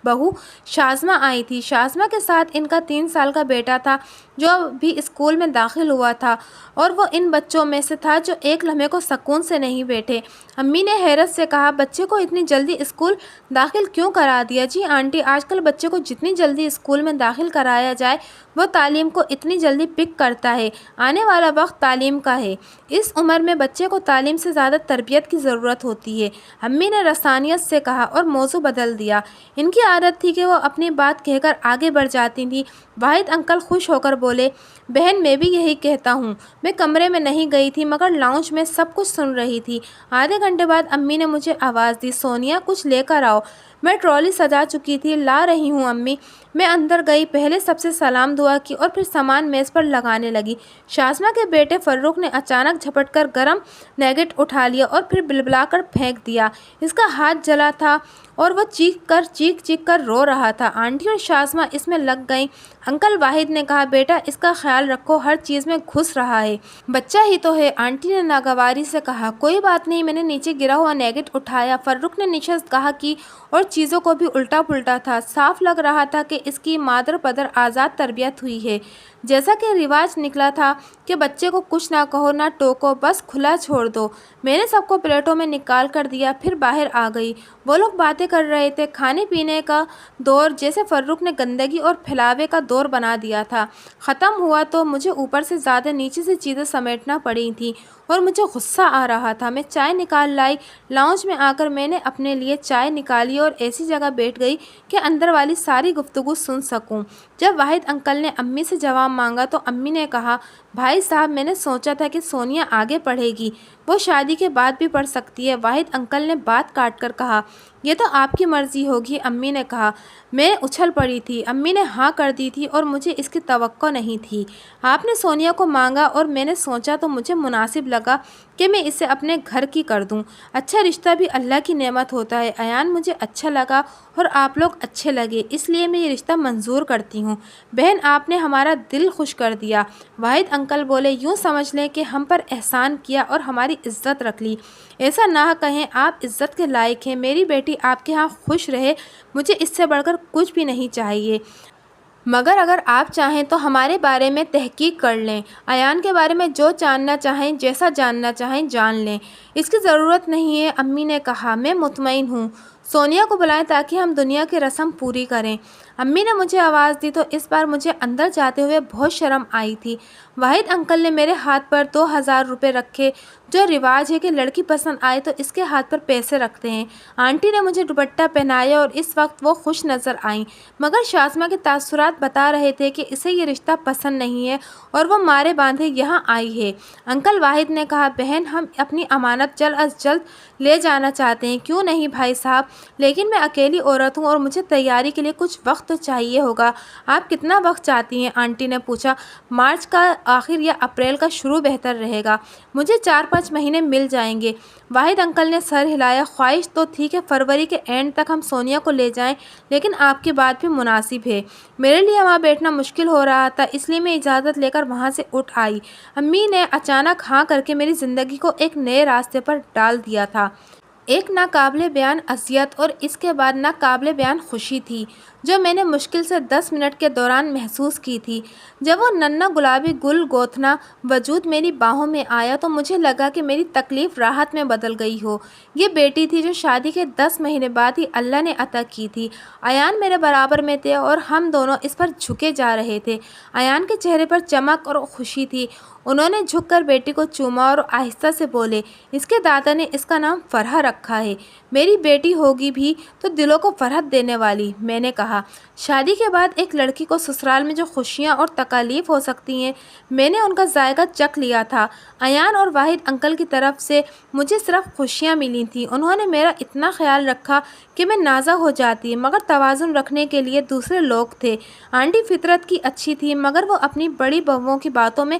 بہو شازمہ آئی تھی۔ شازمہ کے ساتھ ان کا 3 سال کا بیٹا تھا جو بھی اسکول میں داخل ہوا تھا، اور وہ ان بچوں میں سے تھا جو ایک لمحے کو سکون سے نہیں بیٹھے۔ امی نے حیرت سے کہا، بچے کو اتنی جلدی اسکول داخل کیوں کرا دیا؟ جی آنٹی، آج کل بچے کو جتنی جلدی اسکول میں داخل کرایا جائے وہ تعلیم کو اتنی جلدی پک کرتا ہے۔ آنے والا وقت تعلیم کا ہے، اس عمر میں بچے کو تعلیم سے زیادہ تربیت کی ضرورت ہوتی ہے۔ امی نے رسانیت سے کہا اور موضوع بدل دیا۔ ان کی عادت تھی کہ وہ اپنی بات کہہ کر آگے بڑھ جاتی تھیں۔ واحد انکل خوش ہو کر بولے، بہن میں بھی یہی کہتا ہوں۔ میں کمرے میں نہیں گئی تھی مگر لاؤنج میں سب کچھ سن رہی تھی۔ آدھے گھنٹے بعد امی نے مجھے آواز دی، سونیا کچھ لے کر آؤ۔ میں ٹرالی سجا چکی تھی، لا رہی ہوں امی۔ میں اندر گئی، پہلے سب سے سلام دعا کی اور پھر سامان میز پر لگانے لگی۔ شازمہ کے بیٹے فروخ نے اچانک جھپٹ کر گرم نیگٹ اٹھا لیا اور پھر بلبلا کر پھینک دیا۔ اس کا ہاتھ جلا تھا اور وہ چیخ کر رو رہا تھا۔ آنٹی اور شازمہ اس میں لگ گئیں۔ انکل واحد نے کہا، بیٹا اس کا خیال رکھو، ہر چیز میں گھس رہا ہے۔ بچہ ہی تو ہے، آنٹی نے ناگواری سے کہا۔ کوئی بات نہیں، میں نے نیچے گرا ہوا نیگٹ اٹھایا۔ فروخ نے نشست گاہ کی اور چیزوں کو بھی الٹا پلٹا تھا۔ صاف لگ رہا تھا کہ اس کی مادر پدر آزاد تربیت ہوئی ہے۔ جیسا کہ رواج نکلا تھا کہ بچے کو کچھ نہ کہو نہ ٹوکو، بس کھلا چھوڑ دو۔ میں نے سب کو پلیٹوں میں نکال کر دیا، پھر باہر آ گئی۔ وہ لوگ باتیں کر رہے تھے، کھانے پینے کا دور جیسے فروخ نے گندگی اور پھیلاوے کا دور بنا دیا تھا۔ ختم ہوا تو مجھے اوپر سے زیادہ نیچے سے چیزیں سمیٹنا پڑی تھیں اور مجھے غصہ آ رہا تھا۔ میں چائے نکال لائی۔ لاؤنج میں آ کر میں نے اپنے لیے چائے نکالی اور ایسی جگہ بیٹھ گئی کہ اندر والی ساری گفتگو سن سکوں۔ جب واحد انکل نے امی سے جواب مانگا تو امی نے کہا، بھائی صاحب میں نے سوچا تھا کہ سونیا آگے پڑھے گی، وہ شادی کے بعد بھی پڑھ سکتی ہے۔ واحد انکل نے بات کاٹ کر کہا، یہ تو آپ کی مرضی ہوگی۔ امی نے کہا، میں اچھل پڑی تھی، امی نے ہاں کر دی تھی اور مجھے اس کی توقع نہیں تھی۔ آپ نے سونیا کو مانگا اور میں نے سوچا تو مجھے مناسب لگا کہ میں اسے اپنے گھر کی کر دوں۔ اچھا رشتہ بھی اللہ کی نعمت ہوتا ہے۔ ایان مجھے اچھا لگا اور آپ لوگ اچھے لگے، اس لیے میں یہ رشتہ منظور کرتی ہوں۔ بہن آپ نے ہمارا دل خوش کر دیا۔ واحد انکل بولے، یوں سمجھ لیں کہ ہم پر احسان کیا اور ہماری عزت رکھ لی۔ ایسا نہ کہیں، آپ عزت کے لائق ہیں۔ میری بیٹی آپ کے ہاں خوش رہے، مجھے اس سے بڑھ کر کچھ بھی نہیں چاہیے۔ مگر اگر آپ چاہیں تو ہمارے بارے میں تحقیق کر لیں، ایان کے بارے میں جو جاننا چاہیں، جیسا جاننا چاہیں جان لیں۔ اس کی ضرورت نہیں ہے، امی نے کہا، میں مطمئن ہوں۔ سونیا کو بلائیں تاکہ ہم دنیا کی رسم پوری کریں۔ امی نے مجھے آواز دی تو اس بار مجھے اندر جاتے ہوئے بہت شرم آئی تھی۔ واحد انکل نے میرے ہاتھ پر 2000 روپے رکھے، جو رواج ہے کہ لڑکی پسند آئے تو اس کے ہاتھ پر پیسے رکھتے ہیں۔ آنٹی نے مجھے دوپٹہ پہنایا اور اس وقت وہ خوش نظر آئیں، مگر شازمہ کے تاثرات بتا رہے تھے کہ اسے یہ رشتہ پسند نہیں ہے اور وہ مارے باندھے یہاں آئی ہے۔ انکل واحد نے کہا، بہن ہم اپنی امانت جلد از جلد لے جانا چاہتے ہیں۔ کیوں نہیں بھائی صاحب، لیکن میں اکیلی عورت ہوں اور مجھے تیاری کے لیے کچھ وقت تو چاہیے ہوگا۔ آپ کتنا وقت چاہتی ہیں؟ آنٹی نے پوچھا۔ مارچ کا آخر یا اپریل کا شروع بہتر رہے گا، مجھے 4-5 مہینے مل جائیں گے۔ واحد انکل نے سر ہلایا۔ خواہش تو تھی کہ فروری کے اینڈ تک ہم سونیا کو لے جائیں، لیکن آپ کی بات بھی مناسب ہے۔ میرے لیے وہاں بیٹھنا مشکل ہو رہا تھا، اس لیے میں اجازت لے کر وہاں سے اٹھ آئی۔ امی نے اچانک ہاں کر کے میری زندگی کو ایک نئے راستے پر ڈال دیا تھا۔ ایک ناقابل بیان اذیت اور اس کے بعد ناقابل بیان خوشی تھی جو میں نے مشکل سے 10 منٹ کے دوران محسوس کی تھی۔ جب وہ ننھا گلابی گل گوتھنا وجود میری باہوں میں آیا تو مجھے لگا کہ میری تکلیف راحت میں بدل گئی ہو۔ یہ بیٹی تھی جو شادی کے 10 مہینے بعد ہی اللہ نے عطا کی تھی۔ ایان میرے برابر میں تھے اور ہم دونوں اس پر جھکے جا رہے تھے۔ ایان کے چہرے پر چمک اور خوشی تھی۔ انہوں نے جھک کر بیٹی کو چوما اور آہستہ سے بولے، اس کے دادا نے اس کا نام فرح رکھا ہے، میری بیٹی ہوگی بھی تو دلوں کو فرحت دینے والی۔ میں نے کہا، شادی کے بعد ایک لڑکی کو سسرال میں جو خوشیاں اور تکالیف ہو سکتی ہیں، میں نے ان کا ذائقہ چکھ لیا تھا۔ ایان اور واحد انکل کی طرف سے مجھے صرف خوشیاں ملی تھیں۔ انہوں نے میرا اتنا خیال رکھا کہ میں نازا ہو جاتی، مگر توازن رکھنے کے لیے دوسرے لوگ تھے۔ آنٹی فطرت کی اچھی تھی، مگر وہ اپنی بڑی بہوؤں کی باتوں میں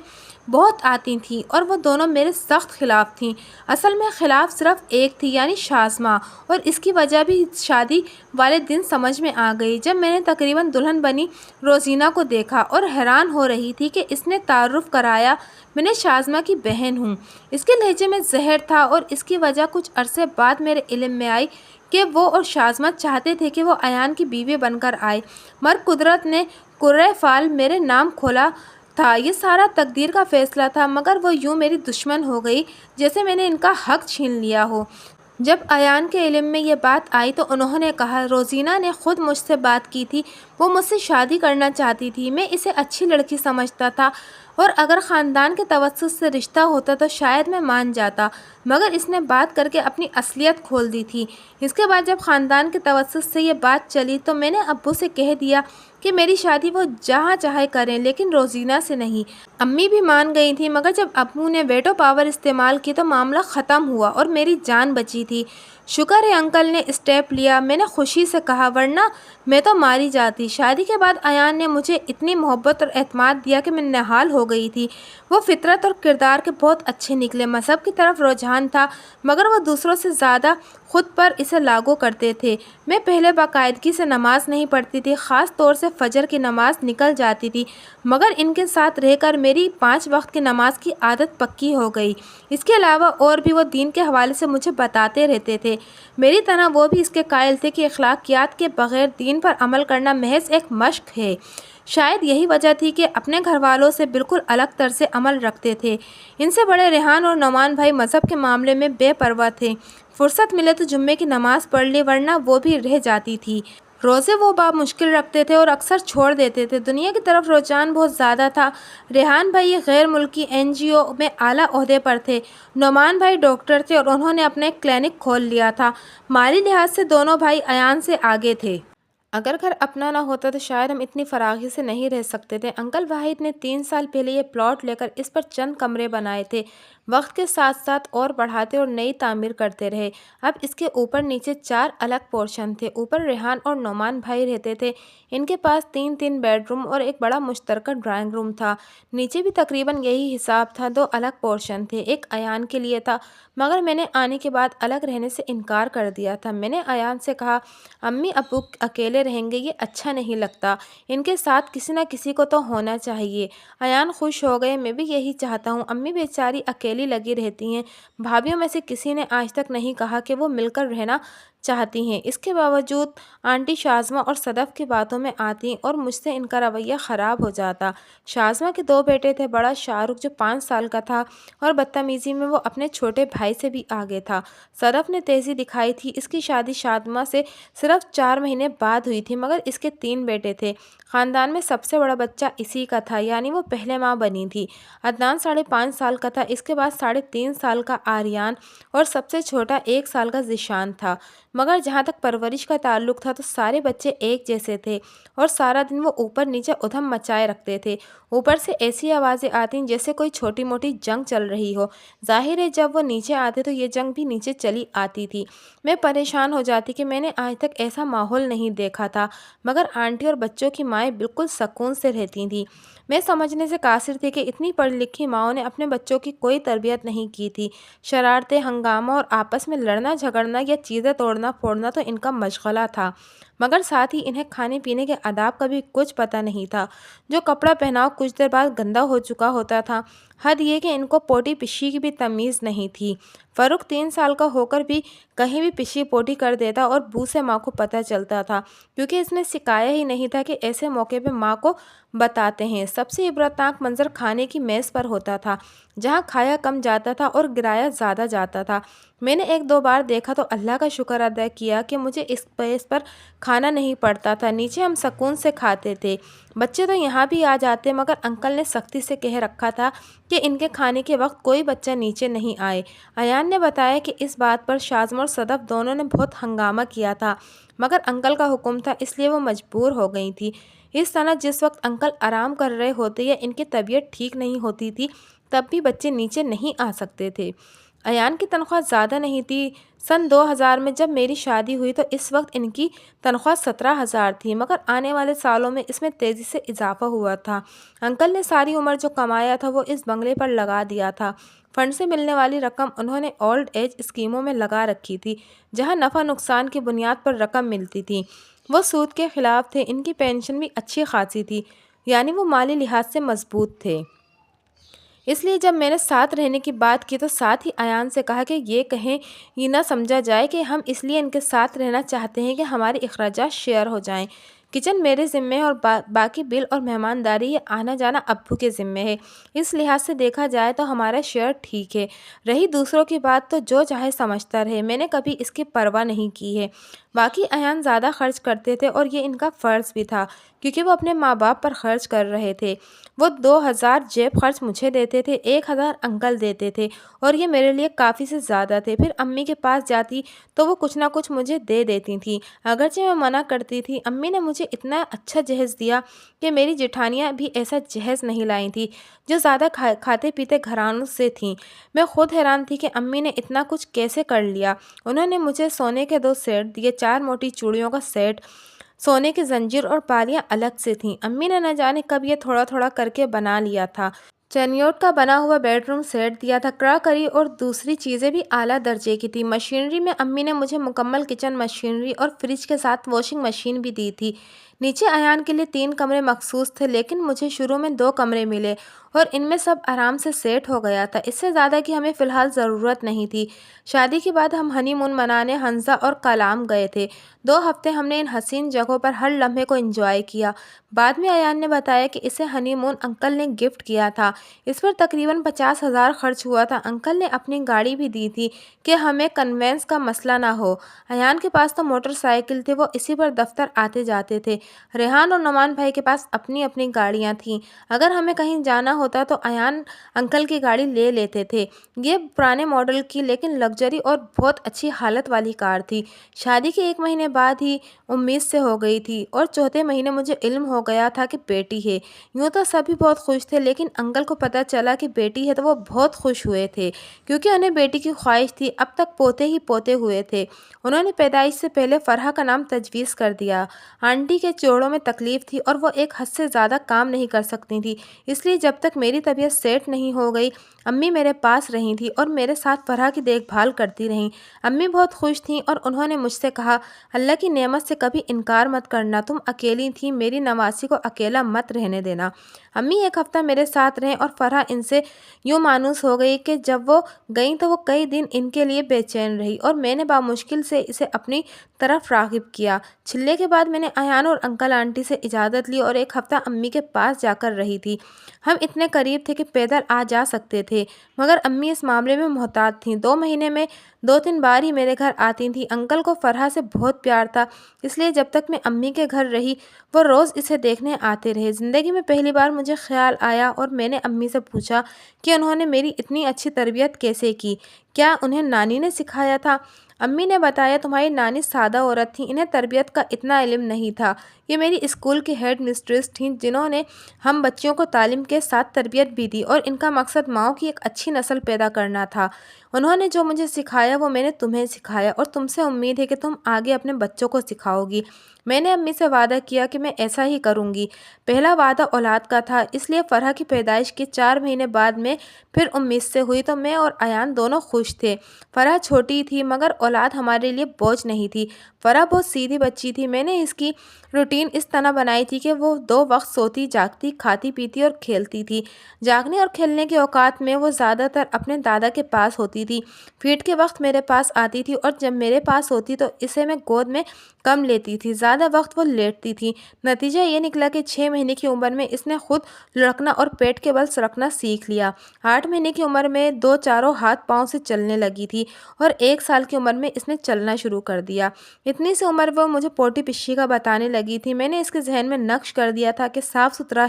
بہت آتی تھیں اور وہ دونوں میرے سخت خلاف تھیں۔ اصل میں خلاف صرف ایک تھی، یعنی شازمہ، اور اس کی وجہ بھی شادی والے دن سمجھ میں آ گئی جب میں نے تقریباً دلہن بنی روزینہ کو دیکھا اور حیران ہو رہی تھی کہ اس نے تعارف کرایا، میں شازمہ کی بہن ہوں۔ اس کے لہجے میں زہر تھا اور اس کی وجہ کچھ عرصے بعد میرے علم میں آئی کہ وہ اور شازمہ چاہتے تھے کہ وہ ایان کی بیوی بن کر آئے، مگر قدرت نے قرۂ فال میرے نام کھولا تھا۔ یہ سارا تقدیر کا فیصلہ تھا، مگر وہ یوں میری دشمن ہو گئی جیسے میں نے ان کا حق چھین لیا ہو۔ جب ایان کے علم میں یہ بات آئی تو انہوں نے کہا، روزینہ نے خود مجھ سے بات کی تھی، وہ مجھ سے شادی کرنا چاہتی تھی۔ میں اسے اچھی لڑکی سمجھتا تھا اور اگر خاندان کے توسط سے رشتہ ہوتا تو شاید میں مان جاتا، مگر اس نے بات کر کے اپنی اصلیت کھول دی تھی۔ اس کے بعد جب خاندان کے توسط سے یہ بات چلی تو میں نے ابو سے کہہ دیا کہ میری شادی وہ جہاں چاہے کریں لیکن روزینہ سے نہیں۔ امی بھی مان گئی تھیں، مگر جب ابو نے ویٹو پاور استعمال کی تو معاملہ ختم ہوا اور میری جان بچی تھی۔ شکر ہے انکل نے اسٹیپ لیا، میں نے خوشی سے کہا، ورنہ میں تو ماری جاتی۔ شادی کے بعد ایان نے مجھے اتنی محبت اور اعتماد دیا کہ میں نہال ہو گئی تھی۔ وہ فطرت اور کردار کے بہت اچھے نکلے۔ مذہب کی طرف رجحان تھا، مگر وہ دوسروں سے زیادہ خود پر اسے لاگو کرتے تھے۔ میں پہلے باقاعدگی سے نماز نہیں پڑھتی تھی، خاص طور سے فجر کی نماز نکل جاتی تھی، مگر ان کے ساتھ رہ کر میری 5 وقت کی نماز کی عادت پکی ہو گئی۔ اس کے علاوہ اور بھی وہ دین کے حوالے سے مجھے بتاتے رہتے تھے۔ میری طرح وہ بھی اس کے قائل تھے کہ اخلاقیات کے بغیر دین پر عمل کرنا محض ایک مشق ہے۔ شاید یہی وجہ تھی کہ اپنے گھر والوں سے بالکل الگ طرز عمل رکھتے تھے۔ ان سے بڑے ریحان اور نعمان بھائی مذہب کے معاملے میں بے پرواہ تھے۔ فرصت ملے تو جمعے کی نماز پڑھ لی، ورنہ وہ بھی رہ جاتی تھی۔ روزے وہ بامشکل رکھتے تھے اور اکثر چھوڑ دیتے تھے۔ دنیا کی طرف رجحان بہت زیادہ تھا۔ ریحان بھائی غیر ملکی NGO میں اعلیٰ عہدے پر تھے، نعمان بھائی ڈاکٹر تھے اور انہوں نے اپنا ایک کلینک کھول لیا تھا۔ مالی لحاظ سے دونوں بھائی ایان سے آگے تھے۔ اگر گھر اپنا نہ ہوتا تو شاید ہم اتنی فراغی سے نہیں رہ سکتے تھے۔ انکل واحد نے 3 سال پہلے یہ پلاٹ لے کر اس پر چند کمرے بنائے تھے، وقت کے ساتھ ساتھ اور بڑھاتے اور نئی تعمیر کرتے رہے۔ اب اس کے اوپر نیچے 4 الگ پورشن تھے۔ اوپر ریحان اور نعمان بھائی رہتے تھے، ان کے پاس 3 بیڈ روم اور ایک بڑا مشترکہ ڈرائنگ روم تھا۔ نیچے بھی تقریباً یہی حساب تھا، 2 الگ پورشن تھے، ایک ایان کے لیے تھا، مگر میں نے آنے کے بعد الگ رہنے سے انکار کر دیا تھا۔ میں نے ایان سے کہا، امی ابو اکیلے رہیں گے، یہ اچھا نہیں لگتا، ان کے ساتھ کسی نہ کسی کو تو ہونا چاہیے۔ ایان خوش ہو گئے، میں بھی یہی چاہتا ہوں، امی بیچاری اکیلی لگی رہتی ہیں، بھابھیوں میں سے کسی نے آج تک نہیں کہا کہ وہ مل کر رہنا چاہتی ہیں۔ اس کے باوجود آنٹی شازمہ اور صدف کی باتوں میں آتی اور مجھ سے ان کا رویہ خراب ہو جاتا۔ شازمہ کے 2 بیٹے تھے، بڑا شاہ رخ جو 5 سال کا تھا اور بدتمیزی میں وہ اپنے چھوٹے بھائی سے بھی آگے تھا۔ صدف نے تیزی دکھائی تھی، اس کی شادی شازمہ سے صرف 4 مہینے بعد ہوئی تھی، مگر اس کے 3 بیٹے تھے۔ خاندان میں سب سے بڑا بچہ اسی کا تھا، یعنی وہ پہلے ماں بنی تھی۔ عدنان 5.5 سال کا تھا، اس کے بعد 3.5 سال کا آریان اور سب سے چھوٹا 1 سال کا ذیشان تھا۔ مگر جہاں تک پرورش کا تعلق تھا تو سارے بچے ایک جیسے تھے اور سارا دن وہ اوپر نیچے ادھم مچائے رکھتے تھے۔ اوپر سے ایسی آوازیں آتی جیسے کوئی چھوٹی موٹی جنگ چل رہی ہو۔ ظاہر ہے جب وہ نیچے آتے تو یہ جنگ بھی نیچے چلی آتی تھی۔ میں پریشان ہو جاتی کہ میں نے آج تک ایسا ماحول نہیں دیکھا تھا، مگر آنٹی اور بچوں کی مائیں بالکل سکون سے رہتی تھیں۔ میں سمجھنے سے قاصر تھی کہ اتنی پڑھی لکھی ماؤں نے اپنے بچوں کی کوئی تربیت نہیں کی تھی۔ شرارتیں، ہنگامہ اور آپس میں لڑنا جھگڑنا یا چیزیں توڑنا پھوڑنا تو ان کا مشغلہ تھا، مگر ساتھ ہی انہیں کھانے پینے کے آداب کا بھی کچھ پتہ نہیں تھا۔ جو کپڑا پہناؤ کچھ دیر بعد گندا ہو چکا ہوتا تھا۔ حد یہ کہ ان کو پوٹی پشی کی بھی تمیز نہیں تھی۔ فاروق 3 سال کا ہو کر بھی کہیں بھی پشی پوٹی کر دیتا اور بو سے ماں کو پتہ چلتا تھا، کیونکہ اس نے سکھایا ہی نہیں تھا کہ ایسے موقع پہ ماں کو بتاتے ہیں۔ سب سے عبرتناک منظر کھانے کی میز پر ہوتا تھا، جہاں کھایا کم جاتا تھا اور گرایا زیادہ جاتا تھا۔ میں نے 1-2 بار دیکھا تو اللہ کا شکر ادا کیا کہ مجھے اس میز پر کھانا نہیں پڑتا تھا، نیچے ہم سکون سے کھاتے تھے۔ بچے تو یہاں بھی آ جاتے، مگر انکل نے سختی سے کہہ رکھا تھا کہ ان کے کھانے کے وقت کوئی بچہ نیچے نہیں آئے۔ ایان نے بتایا کہ اس بات پر شازمہ اور صدف دونوں نے بہت ہنگامہ کیا تھا، مگر انکل کا حکم تھا اس لیے وہ مجبور ہو گئی تھی۔ اس طرح جس وقت انکل آرام کر رہے ہوتے یا ان کی طبیعت ٹھیک نہیں ہوتی تھی تب بھی بچے نیچے نہیں آ سکتے تھے۔ ایان کی تنخواہ زیادہ نہیں تھی۔ سن 2000 میں جب میری شادی ہوئی تو اس وقت ان کی تنخواہ 17,000 تھی، مگر آنے والے سالوں میں اس میں تیزی سے اضافہ ہوا تھا۔ انکل نے ساری عمر جو کمایا تھا وہ اس بنگلے پر لگا دیا تھا۔ فنڈ سے ملنے والی رقم انہوں نے اولڈ ایج اسکیموں میں لگا رکھی تھی، جہاں نفع نقصان کی بنیاد پر رقم ملتی تھی۔ وہ سود کے خلاف تھے۔ ان کی پینشن بھی اچھی خاصی تھی، یعنی وہ مالی لحاظ سے مضبوط تھے۔ اس لیے جب میں نے ساتھ رہنے کی بات کی تو ساتھ ہی ایان سے کہا کہ یہ کہیں یہ نہ سمجھا جائے کہ ہم اس لیے ان کے ساتھ رہنا چاہتے ہیں کہ ہمارے اخراجات شیئر ہو جائیں۔ کچن میرے ذمے ہے اور باقی بل اور مہمانداری یہ آنا جانا ابو کے ذمے ہے۔ اس لحاظ سے دیکھا جائے تو ہمارا شیئر ٹھیک ہے۔ رہی دوسروں کی بات تو جو چاہے سمجھتا رہے، میں نے کبھی اس کی پرواہ نہیں کی ہے۔ باقی ایان زیادہ خرچ کرتے تھے اور یہ ان کا فرض بھی تھا، کیونکہ وہ اپنے ماں باپ پر خرچ کر رہے تھے۔ وہ 2,000 جیب خرچ مجھے دیتے تھے، 1,000 انکل دیتے تھے، اور یہ میرے لیے کافی سے زیادہ تھے۔ پھر امی کے پاس جاتی تو وہ کچھ نہ کچھ مجھے دے دیتی تھیں، اگرچہ میں منع کرتی تھی۔ امی نے مجھے اتنا اچھا جہیز دیا کہ میری جیٹھانیاں بھی ایسا جہیز نہیں لائی تھیں جو زیادہ کھاتے پیتے گھرانوں سے تھیں۔ میں خود حیران تھی کہ امی نے اتنا کچھ کیسے کر لیا۔ انہوں نے مجھے سونے کے 2 سیٹ دیے، 4 موٹی چوڑیوں کا سیٹ، سونے کی زنجیر اور پالیاں الگ سے تھیں۔ امی نے نہ جانے کب یہ تھوڑا تھوڑا کر کے بنا لیا تھا۔ چینیوٹ کا بنا ہوا بیڈ روم سیٹ دیا تھا۔ کراکری اور دوسری چیزیں بھی اعلیٰ درجے کی تھیں۔ مشینری میں امی نے مجھے مکمل کچن مشینری اور فریج کے ساتھ واشنگ مشین بھی دی تھی۔ نیچے ایان کے لیے 3 کمرے مخصوص تھے، لیکن مجھے شروع میں 2 کمرے ملے اور ان میں سب آرام سے سیٹ ہو گیا تھا۔ اس سے زیادہ کی ہمیں فی الحال ضرورت نہیں تھی۔ شادی کے بعد ہم ہنی مون منانے ہنزا اور کالام گئے تھے۔ 2 ہفتے ہم نے ان حسین جگہوں پر ہر لمحے کو انجوائے کیا۔ بعد میں ایان نے بتایا کہ اسے ہنی مون انکل نے گفٹ کیا تھا۔ اس پر تقریباً 50,000 خرچ ہوا تھا۔ انکل نے اپنی گاڑی بھی دی تھی کہ ہمیں کنوینس کا مسئلہ نہ ہو۔ ایان کے پاس تو موٹر سائیکل تھی، وہ اسی پر دفتر آتے جاتے تھے۔ ریحان اور نعمان بھائی کے پاس اپنی اپنی گاڑیاں تھیں۔ اگر ہمیں کہیں جانا ہوتا تو ایان انکل کی گاڑی لے لیتے تھے۔ یہ پرانے ماڈل کی لیکن لگژری اور بہت اچھی حالت والی کار تھی۔ شادی کے 1 مہینے بعد ہی امید سے ہو گئی تھی اور چوتھے مہینے مجھے علم ہو گیا تھا کہ بیٹی ہے۔ یوں تو سبھی بہت خوش تھے، لیکن انکل کو پتہ چلا کہ بیٹی ہے تو وہ بہت خوش ہوئے تھے، کیونکہ انہیں بیٹی کی خواہش تھی۔ اب تک پوتے ہی پوتے ہوئے تھے۔ انہوں نے پیدائش سے پہلے فرحہ کا نام تجویز کر دیا۔ آنٹی کے جوڑوں میں تکلیف تھی اور وہ ایک حد سے زیادہ کام نہیں کر سکتی تھیں، اس لیے جب تک میری طبیعت سیٹ نہیں ہو گئی امی میرے پاس رہی تھیں اور میرے ساتھ فرحہ کی دیکھ بھال کرتی رہیں۔ امی بہت خوش تھیں اور انہوں نے مجھ سے کہا، اللہ کی نعمت سے کبھی انکار مت کرنا، تم اکیلی تھیں، میری نواسی کو اکیلا مت رہنے دینا۔ امی 1 ہفتہ میرے ساتھ رہیں اور فرحہ ان سے یوں مانوس ہو گئی کہ جب وہ گئیں تو وہ کئی دن ان کے لیے بے چین رہی اور میں نے بامشکل سے اسے اپنی طرف راغب کیا۔ چلے کے بعد میں نے ایان اور انکل آنٹی سے اجازت لی اور 1 ہفتہ امی کے پاس جا کر رہی تھی۔ ہم اتنے قریب تھے کہ پیدل آ جا سکتے تھے، مگر امی اس معاملے میں محتاط تھیں۔ 2 مہینے میں 2-3 بار ہی میرے گھر آتی تھیں۔ انکل کو فرحہ سے بہت پیار تھا، اس لیے جب تک میں امی کے گھر رہی وہ روز اسے دیکھنے آتے رہے۔ زندگی میں پہلی بار مجھے خیال آیا اور میں نے امی سے پوچھا کہ انہوں نے میری اتنی اچھی تربیت کیسے کی، کیا انہیں نانی نے سکھایا تھا؟ امی نے بتایا، تمہاری نانی سادہ عورت تھیں، انہیں تربیت کا اتنا علم نہیں تھا۔ یہ میری اسکول کی ہیڈ مسٹریس تھیں، جنہوں نے ہم بچیوں کو تعلیم کے ساتھ تربیت بھی دی اور ان کا مقصد ماؤں کی ایک اچھی نسل پیدا کرنا تھا۔ انہوں نے جو مجھے سکھایا وہ میں نے تمہیں سکھایا اور تم سے امید ہے کہ تم آگے اپنے بچوں کو سکھاؤ گی۔ میں نے امی سے وعدہ کیا کہ میں ایسا ہی کروں گی۔ پہلا وعدہ اولاد کا تھا، اس لیے فرحہ کی پیدائش کے 4 مہینے بعد میں پھر امید سے ہوئی تو میں اور ایان دونوں خوش تھے۔ فرحہ چھوٹی تھی مگر اولاد ہمارے لیے بوجھ نہیں تھی۔ فرحہ بہت سیدھی بچی تھی۔ میں نے اس کی روٹین اس طرح بنائی تھی کہ وہ 2 وقت سوتی، جاگتی، کھاتی پیتی اور کھیلتی تھی۔ جاگنے اور کھیلنے کے اوقات میں وہ زیادہ تر اپنے دادا کے پاس ہوتی تھی۔ فیڈ کے وقت میرے پاس آتی تھی اور جب میرے پاس ہوتی تو اسے میں گود میں کم لیتی تھی، زیادہ وقت وہ لیٹتی تھی۔ نتیجہ یہ نکلا کہ 6 مہینے کی عمر میں اس نے خود لڑکنا اور پیٹ کے بل سرکنا سیکھ لیا۔ 8 مہینے کی عمر میں 2 چاروں ہاتھ پاؤں سے چلنے لگی تھی اور 1 سال کی عمر میں اس نے چلنا شروع کر دیا۔ اتنی سی عمر وہ مجھے پوٹی پشی کا بتانے لگی تھی۔ میں نے اس کے ذہن میں نقش کر دیا تھا کہ صاف ستھرا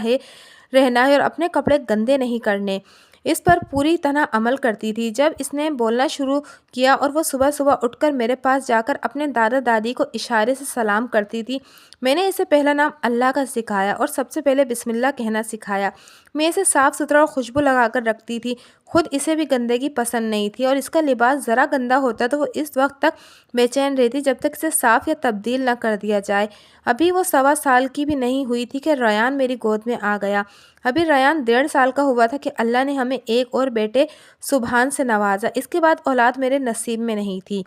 رہنا ہے اور اپنے کپڑے گندے نہیں کرنے۔ اس پر پوری طرح عمل کرتی تھی۔ جب اس نے بولنا شروع کیا اور وہ صبح صبح اٹھ کر میرے پاس جا کر اپنے دادا دادی کو اشارے سے سلام کرتی تھی، میں نے اسے پہلا نام اللہ کا سکھایا اور سب سے پہلے بسم اللہ کہنا سکھایا۔ میں اسے صاف ستھرا اور خوشبو لگا کر رکھتی تھی، خود اسے بھی گندگی پسند نہیں تھی اور اس کا لباس ذرا گندا ہوتا تو وہ اس وقت تک بے چین رہتی جب تک اسے صاف یا تبدیل نہ کر دیا جائے۔ ابھی وہ 1.25 سال کی بھی نہیں ہوئی تھی کہ ریان میری گود میں آ گیا۔ ابھی ریان 1.5 سال کا ہوا تھا کہ اللہ نے ہمیں ایک اور بیٹے سبحان سے نوازا۔ اس کے بعد اولاد میرے نصیب میں نہیں تھی۔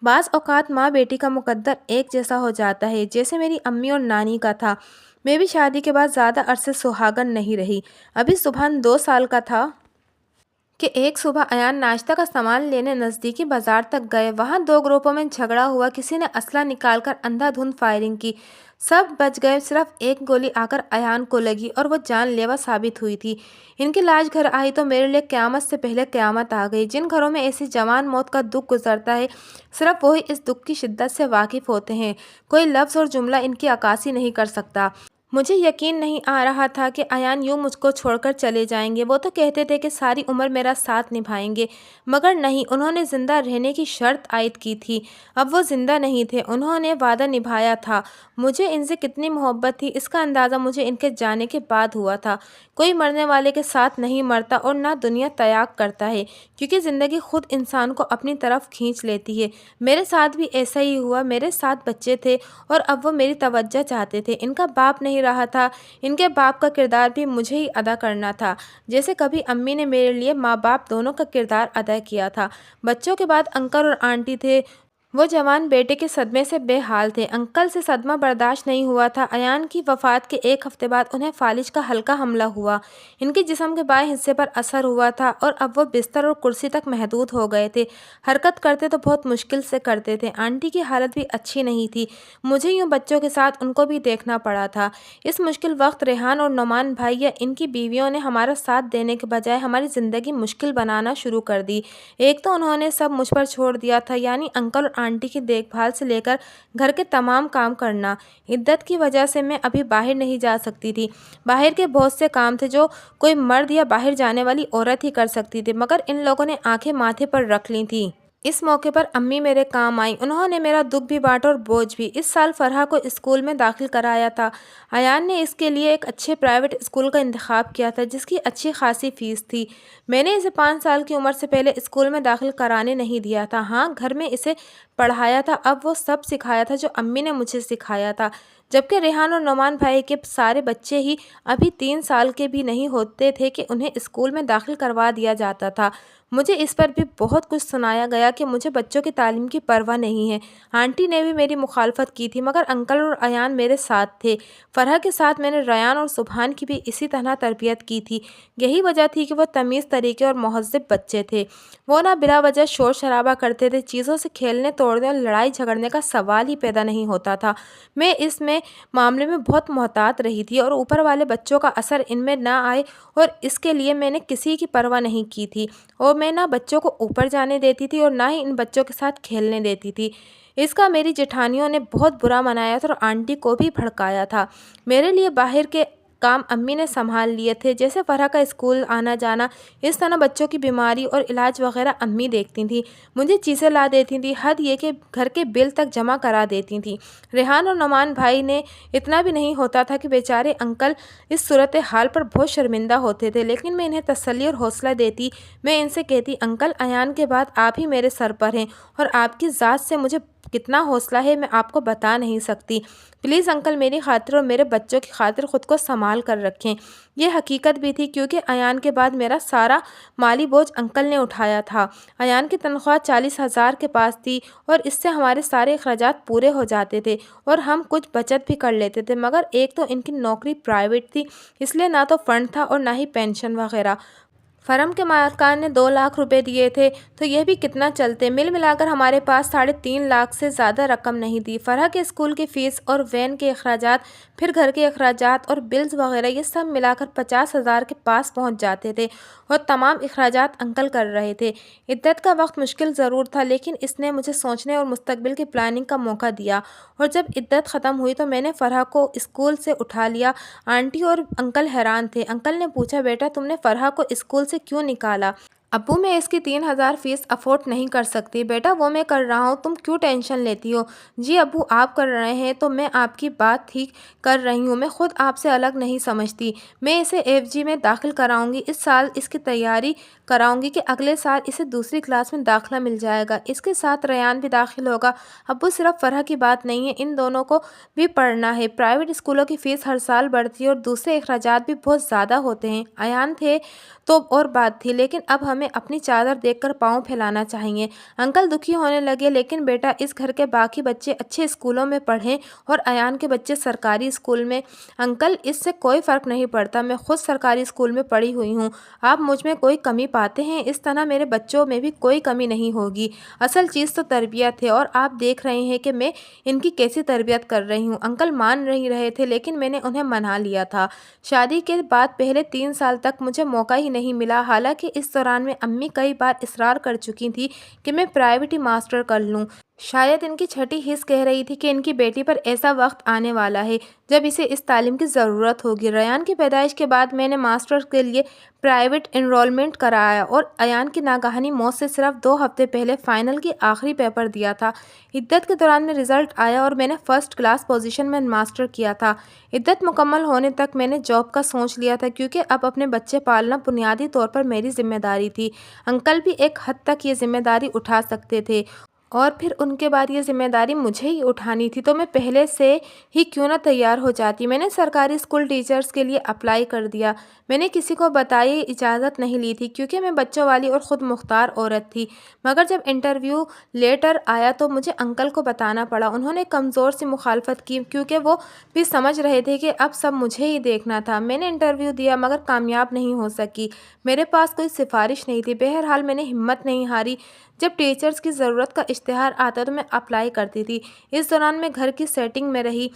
بعض اوقات ماں بیٹی کا مقدر ایک جیسا ہو جاتا ہے، جیسے میری امی اور نانی کا تھا۔ میں بھی شادی کے بعد زیادہ عرصے سہاگن نہیں رہی۔ ابھی سبحان 2 سال کا تھا کہ ایک صبح ایان ناشتہ کا سامان لینے نزدیکی بازار تک گئے۔ وہاں 2 گروپوں میں جھگڑا ہوا۔ کسی نے اسلحہ نکال کر اندھا دھند فائرنگ کی۔ سب بچ گئے، صرف ایک گولی آ کر ایان کو لگی اور وہ جان لیوا ثابت ہوئی تھی۔ ان کی لاش گھر آئی تو میرے لیے قیامت سے پہلے قیامت آ گئی۔ جن گھروں میں ایسی جوان موت کا دکھ گزرتا ہے، صرف وہی اس دکھ کی شدت سے واقف ہوتے ہیں۔ کوئی لفظ اور جملہ ان کی عکاسی نہیں کر سکتا۔ مجھے یقین نہیں آ رہا تھا کہ ایان یوں مجھ کو چھوڑ کر چلے جائیں گے۔ وہ تو کہتے تھے کہ ساری عمر میرا ساتھ نبھائیں گے، مگر نہیں، انہوں نے زندہ رہنے کی شرط عائد کی تھی۔ اب وہ زندہ نہیں تھے، انہوں نے وعدہ نبھایا تھا۔ مجھے ان سے کتنی محبت تھی، اس کا اندازہ مجھے ان کے جانے کے بعد ہوا تھا۔ کوئی مرنے والے کے ساتھ نہیں مرتا اور نہ دنیا تیاگ کرتا ہے، کیونکہ زندگی خود انسان کو اپنی طرف کھینچ لیتی ہے۔ میرے ساتھ بھی ایسا ہی ہوا۔ میرے 7 بچے تھے اور اب وہ میری توجہ چاہتے تھے۔ ان کا باپ نہیں رہا تھا، ان کے باپ کا کردار بھی مجھے ہی ادا کرنا تھا، جیسے کبھی امی نے میرے لیے ماں باپ دونوں کا کردار ادا کیا تھا۔ بچوں کے بعد انکل اور آنٹی تھے۔ وہ جوان بیٹے کے صدمے سے بے حال تھے۔ انکل سے صدمہ برداشت نہیں ہوا تھا۔ ایان کی وفات کے 1 ہفتے بعد انہیں فالج کا ہلکا حملہ ہوا۔ ان کے جسم کے بائیں حصے پر اثر ہوا تھا اور اب وہ بستر اور کرسی تک محدود ہو گئے تھے۔ حرکت کرتے تو بہت مشکل سے کرتے تھے۔ آنٹی کی حالت بھی اچھی نہیں تھی۔ مجھے یوں بچوں کے ساتھ ان کو بھی دیکھنا پڑا تھا۔ اس مشکل وقت ریحان اور نعمان بھائی یا ان کی بیویوں نے ہمارا ساتھ دینے کے بجائے ہماری زندگی مشکل بنانا شروع کر دی۔ ایک تو انہوں نے سب مجھ پر چھوڑ دیا تھا، یعنی انکل اور آنٹی کی دیکھ بھال سے لے کر گھر کے تمام کام کرنا۔ عدت کی وجہ سے میں ابھی باہر نہیں جا سکتی تھی۔ باہر کے بہت سے کام تھے جو کوئی مرد یا باہر جانے والی عورت ہی کر سکتی تھی، مگر ان لوگوں نے آنکھیں ماتھے پر رکھ لی تھیں۔ اس موقع پر امی میرے کام آئیں۔ انہوں نے میرا دکھ بھی بانٹا اور بوجھ بھی۔ اس سال فرحہ کو اسکول میں داخل کرایا تھا۔ ایان نے اس کے لیے ایک اچھے پرائیویٹ اسکول کا انتخاب کیا تھا، جس کی اچھی خاصی فیس تھی۔ میں نے اسے 5 سال کی عمر سے پہلے اسکول میں داخل کرانے نہیں دیا تھا۔ ہاں، گھر میں اسے پڑھایا تھا، اب وہ سب سکھایا تھا جو امی نے مجھے سکھایا تھا۔ جبکہ ریحان اور نعمان بھائی کے سارے بچے ہی ابھی 3 سال کے بھی نہیں ہوتے تھے کہ انہیں اسکول میں داخل کروا دیا جاتا تھا۔ مجھے اس پر بھی بہت کچھ سنایا گیا کہ مجھے بچوں کی تعلیم کی پرواہ نہیں ہے۔ آنٹی نے بھی میری مخالفت کی تھی، مگر انکل اور ایان میرے ساتھ تھے۔ فرحہ کے ساتھ میں نے ریان اور سبحان کی بھی اسی طرح تربیت کی تھی۔ یہی وجہ تھی کہ وہ تمیز طریقے اور مہذب بچے تھے۔ وہ نہ بلا وجہ شور شرابہ کرتے تھے، چیزوں سے کھیلنے توڑنے اور لڑائی جھگڑنے کا سوال ہی پیدا نہیں ہوتا تھا۔ میں اس معاملے میں بہت محتاط رہی تھی اور اوپر والے بچوں کا اثر ان میں نہ آئے، اور اس کے لیے میں نے کسی کی پرواہ نہیں کی تھی، اور میں نہ بچوں کو اوپر جانے دیتی تھی اور نہ ہی ان بچوں کے ساتھ کھیلنے دیتی تھی۔ اس کا میری جیٹھانیوں نے بہت برا منایا تھا اور آنٹی کو بھی بھڑکایا تھا۔ میرے لیے باہر کے کام امی نے سنبھال لیے تھے، جیسے فرحہ کا اسکول آنا جانا۔ اس طرح بچوں کی بیماری اور علاج وغیرہ امی دیکھتی تھیں، مجھے چیزیں لا دیتی تھیں، حد یہ کہ گھر کے بل تک جمع کرا دیتی تھیں۔ ریحان اور نعمان بھائی نے اتنا بھی نہیں ہوتا تھا کہ بیچارے انکل اس صورتحال پر بہت شرمندہ ہوتے تھے، لیکن میں انہیں تسلی اور حوصلہ دیتی۔ میں ان سے کہتی، انکل، ایان کے بعد آپ ہی میرے سر پر ہیں، اور آپ کی ذات سے مجھے کتنا حوصلہ ہے میں آپ کو بتا نہیں سکتی۔ پلیز انکل، میری خاطر اور میرے بچوں کی خاطر خود کو سنبھال کر رکھیں۔ یہ حقیقت بھی تھی، کیونکہ ایان کے بعد میرا سارا مالی بوجھ انکل نے اٹھایا تھا۔ ایان کی تنخواہ 40,000 کے پاس تھی، اور اس سے ہمارے سارے اخراجات پورے ہو جاتے تھے اور ہم کچھ بچت بھی کر لیتے تھے، مگر ایک تو ان کی نوکری پرائیویٹ تھی، اس لیے نہ تو فنڈ تھا اور نہ ہی پینشن وغیرہ۔ فرم کے مالکان نے 2 لاکھ روپے دیے تھے، تو یہ بھی کتنا چلتے، مل ملا کر ہمارے پاس 3.5 لاکھ سے زیادہ رقم نہیں تھی۔ فرحہ کے اسکول کی فیس اور وین کے اخراجات، پھر گھر کے اخراجات اور بلز وغیرہ، یہ سب ملا کر 50,000 کے پاس پہنچ جاتے تھے، اور تمام اخراجات انکل کر رہے تھے۔ عدت کا وقت مشکل ضرور تھا، لیکن اس نے مجھے سوچنے اور مستقبل کی پلاننگ کا موقع دیا، اور جب عدت ختم ہوئی تو میں نے فرحہ کو اسکول سے اٹھا لیا۔ آنٹی اور انکل حیران تھے۔ انکل نے پوچھا، بیٹا، تم نے فرحہ کو اسکول سے کیوں نکالا؟ ابو میں اس کی 3,000 فیس افورڈ نہیں کر سکتی۔ بیٹا وہ میں کر رہا ہوں، تم کیوں ٹینشن لیتی ہو؟ جی ابو آپ کر رہے ہیں تو میں آپ کی بات ٹھیک کر رہی ہوں، میں خود آپ سے الگ نہیں سمجھتی۔ میں اسے FG میں داخل کراؤں گی، اس سال اس کی تیاری کراؤں گی کہ اگلے سال اسے دوسری کلاس میں داخلہ مل جائے گا۔ اس کے ساتھ ریان بھی داخل ہوگا۔ ابو صرف فرح کی بات نہیں ہے، ان دونوں کو بھی پڑھنا ہے۔ پرائیویٹ اسکولوں کی فیس ہر سال بڑھتی ہے اور دوسرے اخراجات بھی بہت زیادہ ہوتے ہیں۔ ایان تھے تو اور بات تھی، لیکن اب ہمیں اپنی چادر دیکھ کر پاؤں پھیلانا چاہیے۔ انکل دکھی ہونے لگے، لیکن بیٹا اس گھر کے باقی بچے اچھے اسکولوں میں پڑھیں اور ایان کے بچے سرکاری اسکول میں۔ انکل اس سے کوئی فرق نہیں پڑتا، میں خود سرکاری اسکول میں پڑھی ہوئی ہوں۔ آپ مجھ میں کوئی کمی پاتے ہیں؟ اس طرح میرے بچوں میں بھی کوئی کمی نہیں ہوگی۔ اصل چیز تو تربیت ہے اور آپ دیکھ رہے ہیں کہ میں ان کی کیسی تربیت کر رہی ہوں۔ انکل مان نہیں رہے تھے، لیکن میں نے انہیں منا لیا تھا۔ شادی کے بعد پہلے 3 سال تک مجھے موقع ہی نہیں ملا، حالانکہ اس دوران میں امی کئی بار اصرار کر چکی تھی کہ میں پرائیویٹ ہی ماسٹر کر لوں۔ شاید ان کی چھٹی حص کہہ رہی تھی کہ ان کی بیٹی پر ایسا وقت آنے والا ہے جب اسے اس تعلیم کی ضرورت ہوگی۔ ریان کی پیدائش کے بعد میں نے ماسٹرز کے لیے پرائیویٹ انرولمنٹ کرایا اور ایان کی ناگہانی موت سے صرف 2 ہفتے پہلے فائنل کی آخری پیپر دیا تھا۔ عدت کے دوران میں رزلٹ آیا اور میں نے فرسٹ کلاس پوزیشن میں ماسٹر کیا تھا۔ عدت مکمل ہونے تک میں نے جاب کا سوچ لیا تھا، کیونکہ اب اپنے بچے پالنا بنیادی طور پر میری ذمہ داری تھی۔ انکل بھی ایک حد تک یہ ذمہ داری اٹھا سکتے تھے اور پھر ان کے بعد یہ ذمہ داری مجھے ہی اٹھانی تھی، تو میں پہلے سے ہی کیوں نہ تیار ہو جاتی۔ میں نے سرکاری اسکول ٹیچرز کے لیے اپلائی کر دیا۔ میں نے کسی کو بتائے اجازت نہیں لی تھی، کیونکہ میں بچوں والی اور خود مختار عورت تھی۔ مگر جب انٹرویو لیٹر آیا تو مجھے انکل کو بتانا پڑا۔ انہوں نے کمزور سی مخالفت کی، کیونکہ وہ بھی سمجھ رہے تھے کہ اب سب مجھے ہی دیکھنا تھا۔ میں نے انٹرویو دیا مگر کامیاب نہیں ہو سکی۔ میرے پاس کوئی سفارش نہیں تھی۔ بہرحال میں نے ہمت نہیں ہاری۔ جب ٹیچرز کی ضرورت کا اشتہار آتا تو میں اپلائی کرتی تھی۔ اس دوران میں گھر کی سیٹنگ میں رہی،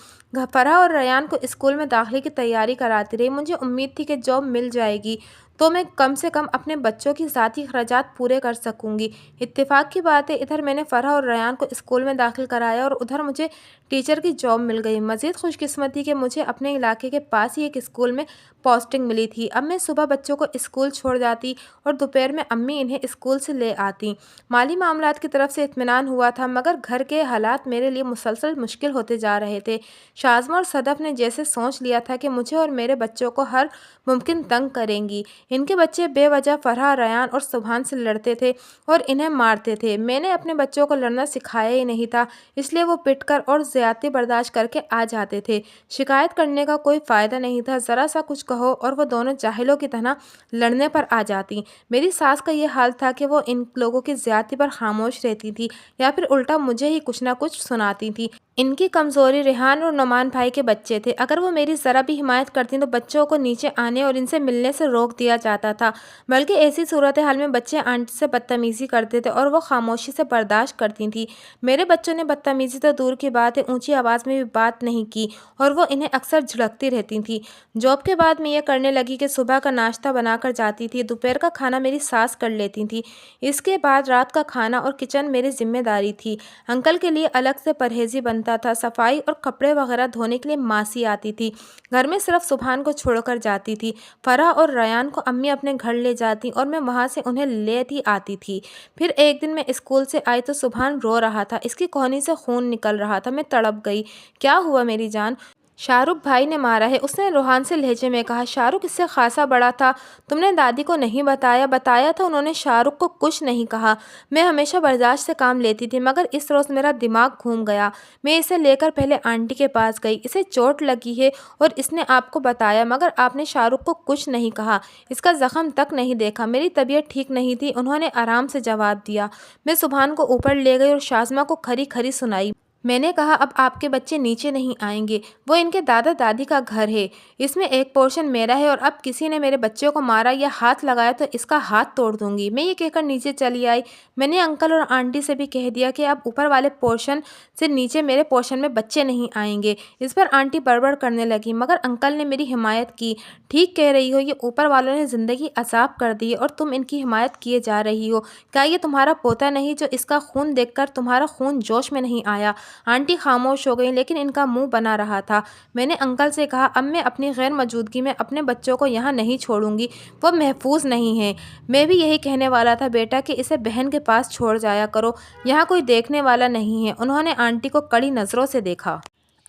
فرح اور ریان کو اسکول میں داخلے کی تیاری کراتی رہی۔ مجھے امید تھی کہ جاب مل جائے گی تو میں کم سے کم اپنے بچوں کی ذاتی اخراجات پورے کر سکوں گی۔ اتفاق کی بات ہے، ادھر میں نے فرح اور ریان کو اسکول میں داخل کرایا اور ادھر مجھے ٹیچر کی جاب مل گئی۔ مزید خوش قسمتی کہ مجھے اپنے علاقے کے پاس ہی ایک اسکول میں پوسٹنگ ملی تھی۔ اب میں صبح بچوں کو اسکول چھوڑ جاتی اور دوپہر میں امی انہیں اسکول سے لے آتی۔ مالی معاملات کی طرف سے اطمینان ہوا تھا، مگر گھر کے حالات میرے لیے مسلسل مشکل ہوتے جا رہے تھے۔ شاذمہ اور صدف نے جیسے سوچ لیا تھا کہ مجھے اور میرے بچوں کو ہر ممکن تنگ کریں گی۔ ان کے بچے بے وجہ فرح، ریان اور سبحان سے لڑتے تھے اور انہیں مارتے تھے۔ میں نے اپنے بچوں کو لڑنا سکھایا ہی نہیں تھا، اس لیے وہ پٹ کر اور زیادتی برداشت کر کے آ جاتے تھے۔ شکایت کرنے کا کوئی فائدہ نہیں تھا، ذرا سا کچھ کہو اور وہ دونوں جاہلوں کی طرح لڑنے پر آ جاتی۔ میری ساس کا یہ حال تھا کہ وہ ان لوگوں کی زیادتی پر خاموش رہتی تھی یا پھر الٹا مجھے ہی کچھ نہ کچھ سناتی تھی۔ ان کی کمزوری ریحان اور نعمان بھائی کے بچے تھے۔ اگر وہ میری ذرا بھی حمایت کرتی تو بچوں کو نیچے آنے اور ان سے ملنے سے روک دیا جاتا تھا، بلکہ ایسی صورتحال میں بچے آنٹی سے بدتمیزی کرتے تھے اور وہ خاموشی سے برداشت کرتی تھیں۔ میرے بچوں نے بدتمیزی تو دور کی بات ہے، اونچی آواز میں بھی بات نہیں کی اور وہ انہیں اکثر جھڑکتی رہتی تھیں۔ جاب کے بعد میں یہ کرنے لگی کہ صبح کا ناشتہ بنا کر جاتی تھی، دوپہر کا کھانا میری ساس کر لیتی تھی، اس کے بعد رات کا کھانا اور کچن میری ذمہ داری تھی۔ انکل کے لیے الگ سے پرہیزی بنتا تھا، صفائی اور کپڑے وغیرہ دھونے کے لیے ماسی آتی تھی۔ گھر میں صرف سبحان کو چھوڑ کر جاتی تھی۔ فرح اور ریان کو امی اپنے گھر لے جاتی اور میں وہاں سے انہیں لیتی آتی تھی۔ پھر ایک دن میں اسکول سے آئی تو سبحان رو رہا تھا، اس کی کوہنی سے خون نکل رہا تھا۔ میں تڑپ گئی۔ کیا ہوا میری جان؟ شاہ رخ بھائی نے مارا ہے، اس نے روحان سے لہجے میں کہا۔ شاہ رخ اس سے خاصا بڑا تھا، تم نے دادی کو نہیں بتایا؟ بتایا تھا، انہوں نے شاہ رخ کو کچھ نہیں کہا۔ میں ہمیشہ برداشت سے کام لیتی تھی، مگر اس روز میرا دماغ گھوم گیا۔ میں اسے لے کر پہلے آنٹی کے پاس گئی، اسے چوٹ لگی ہے اور اس نے آپ کو بتایا، مگر آپ نے شاہ رخ کو کچھ نہیں کہا، اس کا زخم تک نہیں دیکھا۔ میری طبیعت ٹھیک نہیں تھی، انہوں نے آرام سے جواب دیا۔ میں سبحان کو اوپر لے گئی اور شاذمہ کو کھری کھری سنائی۔ میں نے کہا اب آپ کے بچے نیچے نہیں آئیں گے، وہ ان کے دادا دادی کا گھر ہے، اس میں ایک پورشن میرا ہے، اور اب کسی نے میرے بچے کو مارا یا ہاتھ لگایا تو اس کا ہاتھ توڑ دوں گی۔ میں یہ کہہ کر نیچے چلی آئی۔ میں نے انکل اور آنٹی سے بھی کہہ دیا کہ اب اوپر والے پورشن سے نیچے میرے پورشن میں بچے نہیں آئیں گے۔ اس پر آنٹی بڑبڑ کرنے لگی، مگر انکل نے میری حمایت کی۔ ٹھیک کہہ رہی ہو، یہ اوپر والوں نے زندگی عذاب کر دی ہے اور تم ان کی حمایت کیے جا رہی ہو۔ کیا یہ تمہارا پوتا نہیں جو اس کا خون دیکھ کر تمہارا خون جوش میں نہیں آیا؟ آنٹی خاموش ہو گئی لیکن ان کا منہ بنا رہا تھا۔ میں نے انکل سے کہا اب میں اپنی غیر موجودگی میں اپنے بچوں کو یہاں نہیں چھوڑوں گی، وہ محفوظ نہیں ہیں۔ میں بھی یہی کہنے والا تھا بیٹا کہ اسے بہن کے پاس چھوڑ جایا کرو، یہاں کوئی دیکھنے والا نہیں ہے۔ انہوں نے آنٹی کو کڑی نظروں سے دیکھا۔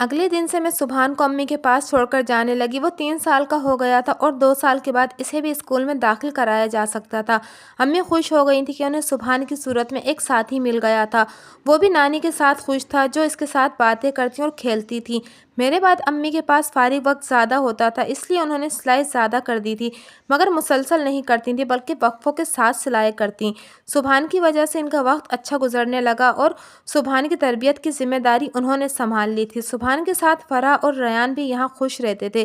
اگلے دن سے میں سبحان کو امی کے پاس چھوڑ کر جانے لگی۔ وہ 3 سال کا ہو گیا تھا اور 2 سال کے بعد اسے بھی اسکول میں داخل کرایا جا سکتا تھا۔ امی خوش ہو گئی تھی کہ انہیں سبحان کی صورت میں ایک ساتھی مل گیا تھا۔ وہ بھی نانی کے ساتھ خوش تھا جو اس کے ساتھ باتیں کرتی اور کھیلتی تھی۔ میرے بعد امی کے پاس فارغ وقت زیادہ ہوتا تھا، اس لیے انہوں نے سلائی زیادہ کر دی تھی، مگر مسلسل نہیں کرتی تھیں بلکہ وقفوں کے ساتھ سلائی کرتی۔ سبحان کی وجہ سے ان کا وقت اچھا گزرنے لگا اور سبحان کی تربیت کی ذمہ داری انہوں نے سنبھال لی تھی۔ سبحان کے ساتھ فرح اور ریان بھی یہاں خوش رہتے تھے،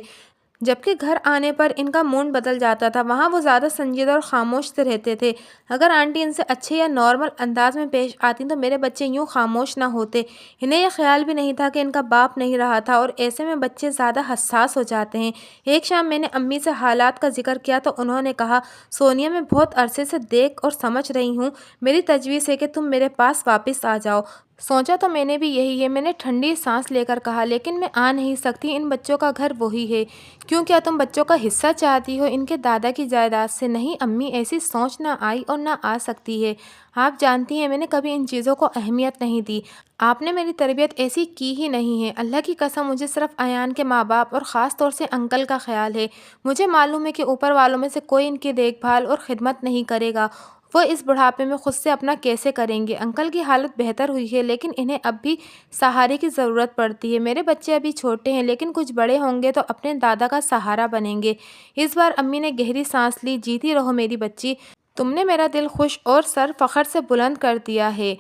جبکہ گھر آنے پر ان کا موڈ بدل جاتا تھا۔ وہاں وہ زیادہ سنجیدہ اور خاموش سے رہتے تھے۔ اگر آنٹی ان سے اچھے یا نارمل انداز میں پیش آتی تو میرے بچے یوں خاموش نہ ہوتے۔ انہیں یہ خیال بھی نہیں تھا کہ ان کا باپ نہیں رہا تھا اور ایسے میں بچے زیادہ حساس ہو جاتے ہیں۔ ایک شام میں نے امی سے حالات کا ذکر کیا تو انہوں نے کہا سونیا میں بہت عرصے سے دیکھ اور سمجھ رہی ہوں، میری تجویز ہے کہ تم میرے پاس واپس آ جاؤ۔ سوچا تو میں نے بھی یہی ہے، میں نے ٹھنڈی سانس لے کر کہا لیکن میں آ نہیں سکتی، ان بچوں کا گھر وہی ہے۔ کیوں، کیا تم بچوں کا حصہ چاہتی ہو ان کے دادا کی جائیداد سے؟ نہیں امی، ایسی سوچ نہ آئی اور نہ آ سکتی ہے۔ آپ جانتی ہیں میں نے کبھی ان چیزوں کو اہمیت نہیں دی، آپ نے میری تربیت ایسی کی ہی نہیں ہے۔ اللہ کی قسم مجھے صرف ایان کے ماں باپ اور خاص طور سے انکل کا خیال ہے۔ مجھے معلوم ہے کہ اوپر والوں میں سے کوئی ان کی دیکھ بھال اور خدمت نہیں کرے گا، وہ اس بڑھاپے میں خود سے اپنا کیسے کریں گے؟ انکل کی حالت بہتر ہوئی ہے لیکن انہیں اب بھی سہارے کی ضرورت پڑتی ہے۔ میرے بچے ابھی چھوٹے ہیں لیکن کچھ بڑے ہوں گے تو اپنے دادا کا سہارا بنیں گے۔ اس بار امی نے گہری سانس لی۔ جیتی رہو میری بچی، تم نے میرا دل خوش اور سر فخر سے بلند کر دیا ہے۔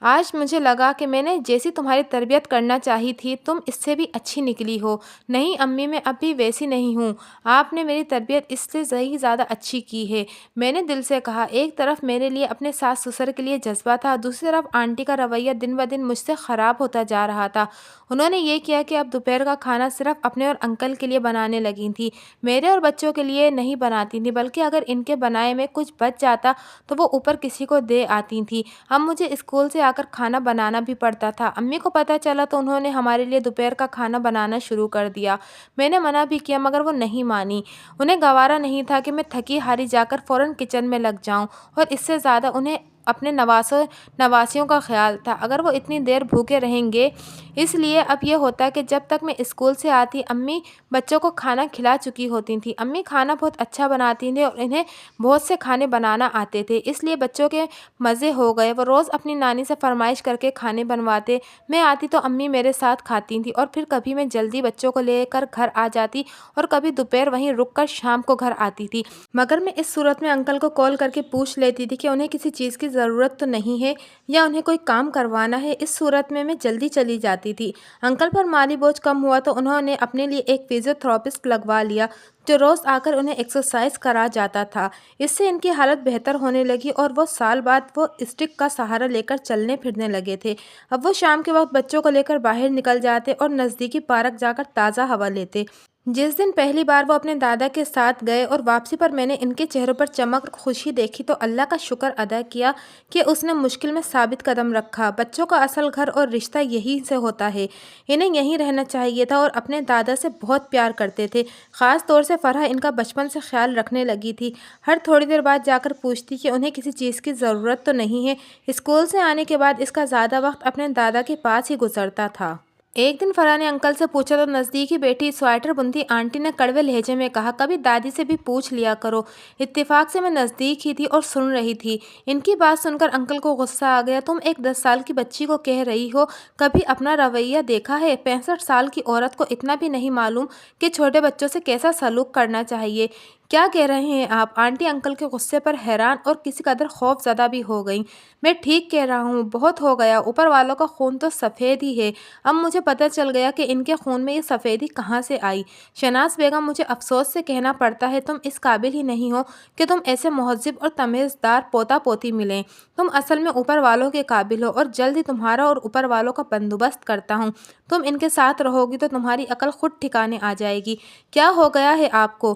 آج مجھے لگا کہ میں نے جیسی تمہاری تربیت کرنا چاہی تھی تم اس سے بھی اچھی نکلی ہو۔ نہیں امی، میں اب بھی ویسی نہیں ہوں، آپ نے میری تربیت اس سے زیادہ اچھی کی ہے، میں نے دل سے کہا۔ ایک طرف میرے لیے اپنے ساس سسر کے لیے جذبہ تھا، دوسری طرف آنٹی کا رویہ دن بدن مجھ سے خراب ہوتا جا رہا تھا۔ انہوں نے یہ کیا کہ اب دوپہر کا کھانا صرف اپنے اور انکل کے لیے بنانے لگی تھی، میرے اور بچوں کے لیے نہیں بناتی تھی، بلکہ اگر ان کے بنائے میں کچھ بچ جاتا تو وہ اوپر کسی کو دے آتی تھی۔ اب مجھے اسکول سے آ کر کھانا بنانا بھی پڑتا تھا۔ امی کو پتہ چلا تو انہوں نے ہمارے لیے دوپہر کا کھانا بنانا شروع کر دیا۔ میں نے منع بھی کیا مگر وہ نہیں مانی۔ انہیں گوارا نہیں تھا کہ میں تھکی ہاری جا کر فوراً کچن میں لگ جاؤں، اور اس سے زیادہ انہیں اپنے نواسیوں کا خیال تھا، اگر وہ اتنی دیر بھوکے رہیں گے۔ اس لیے اب یہ ہوتا کہ جب تک میں اسکول سے آتی امی بچوں کو کھانا کھلا چکی ہوتی تھیں۔ امی کھانا بہت اچھا بناتی تھیں اور انہیں بہت سے کھانے بنانا آتے تھے، اس لیے بچوں کے مزے ہو گئے۔ وہ روز اپنی نانی سے فرمائش کر کے کھانے بنواتے، میں آتی تو امی میرے ساتھ کھاتی تھیں، اور پھر کبھی میں جلدی بچوں کو لے کر گھر آ جاتی اور کبھی دوپہر وہیں رک کر شام کو گھر آتی تھی۔ مگر میں اس صورت میں انکل کو کال کر کے پوچھ لیتی تھی کہ انہیں کسی چیز کی ضرورت تو نہیں ہے یا انہیں کوئی کام کروانا ہے۔ اس صورت میں جلدی چلی جاتی تھی۔ انکل پر مالی بوجھ کم ہوا تو انہوں نے اپنے لیے ایک فزیو تھراپسٹ لگوا لیا جو روز آ کر انہیں ایکسرسائز کرا جاتا تھا۔ اس سے ان کی حالت بہتر ہونے لگی اور وہ سال بعد وہ اسٹک کا سہارا لے کر چلنے پھرنے لگے تھے۔ اب وہ شام کے وقت بچوں کو لے کر باہر نکل جاتے اور نزدیکی پارک جا کر تازہ ہوا لیتے۔ جس دن پہلی بار وہ اپنے دادا کے ساتھ گئے اور واپسی پر میں نے ان کے چہروں پر چمک اور خوشی دیکھی تو اللہ کا شکر ادا کیا کہ اس نے مشکل میں ثابت قدم رکھا۔ بچوں کا اصل گھر اور رشتہ یہی سے ہوتا ہے، انہیں یہیں رہنا چاہیے تھا، اور اپنے دادا سے بہت پیار کرتے تھے۔ خاص طور سے فرح ان کا بچپن سے خیال رکھنے لگی تھی، ہر تھوڑی دیر بعد جا کر پوچھتی کہ انہیں کسی چیز کی ضرورت تو نہیں ہے۔ اسکول سے آنے کے بعد اس کا زیادہ وقت اپنے دادا کے پاس ہی گزرتا تھا۔ ایک دن فرح نے انکل سے پوچھا تو نزدیکی بیٹھی سویٹر بنتی آنٹی نے کڑوے لہجے میں کہا کبھی دادی سے بھی پوچھ لیا کرو۔ اتفاق سے میں نزدیک ہی تھی اور سن رہی تھی۔ ان کی بات سن کر انکل کو غصہ آ گیا، تم ایک 10 سال کی بچی کو کہہ رہی ہو کبھی اپنا رویہ دیکھا ہے؟ 65 سال کی عورت کو اتنا بھی نہیں معلوم کہ چھوٹے بچوں سے کیسا سلوک کرنا چاہیے؟ کیا کہہ رہے ہیں آپ؟ آنٹی انکل کے غصے پر حیران اور کسی قدر خوف زدہ بھی ہو گئیں۔ میں ٹھیک کہہ رہا ہوں، بہت ہو گیا، اوپر والوں کا خون تو سفید ہی ہے۔ اب مجھے پتہ چل گیا کہ ان کے خون میں یہ سفیدی کہاں سے آئی۔ شناز بیگم، مجھے افسوس سے کہنا پڑتا ہے تم اس قابل ہی نہیں ہو کہ تم ایسے مہذب اور تمیزدار پوتا پوتی ملیں۔ تم اصل میں اوپر والوں کے قابل ہو اور جلد ہی تمہارا اور اوپر والوں کا بندوبست کرتا ہوں۔ تم ان کے ساتھ رہو گی تو تمہاری عقل خود ٹھکانے آ جائے گی۔ کیا ہو گیا ہے آپ کو؟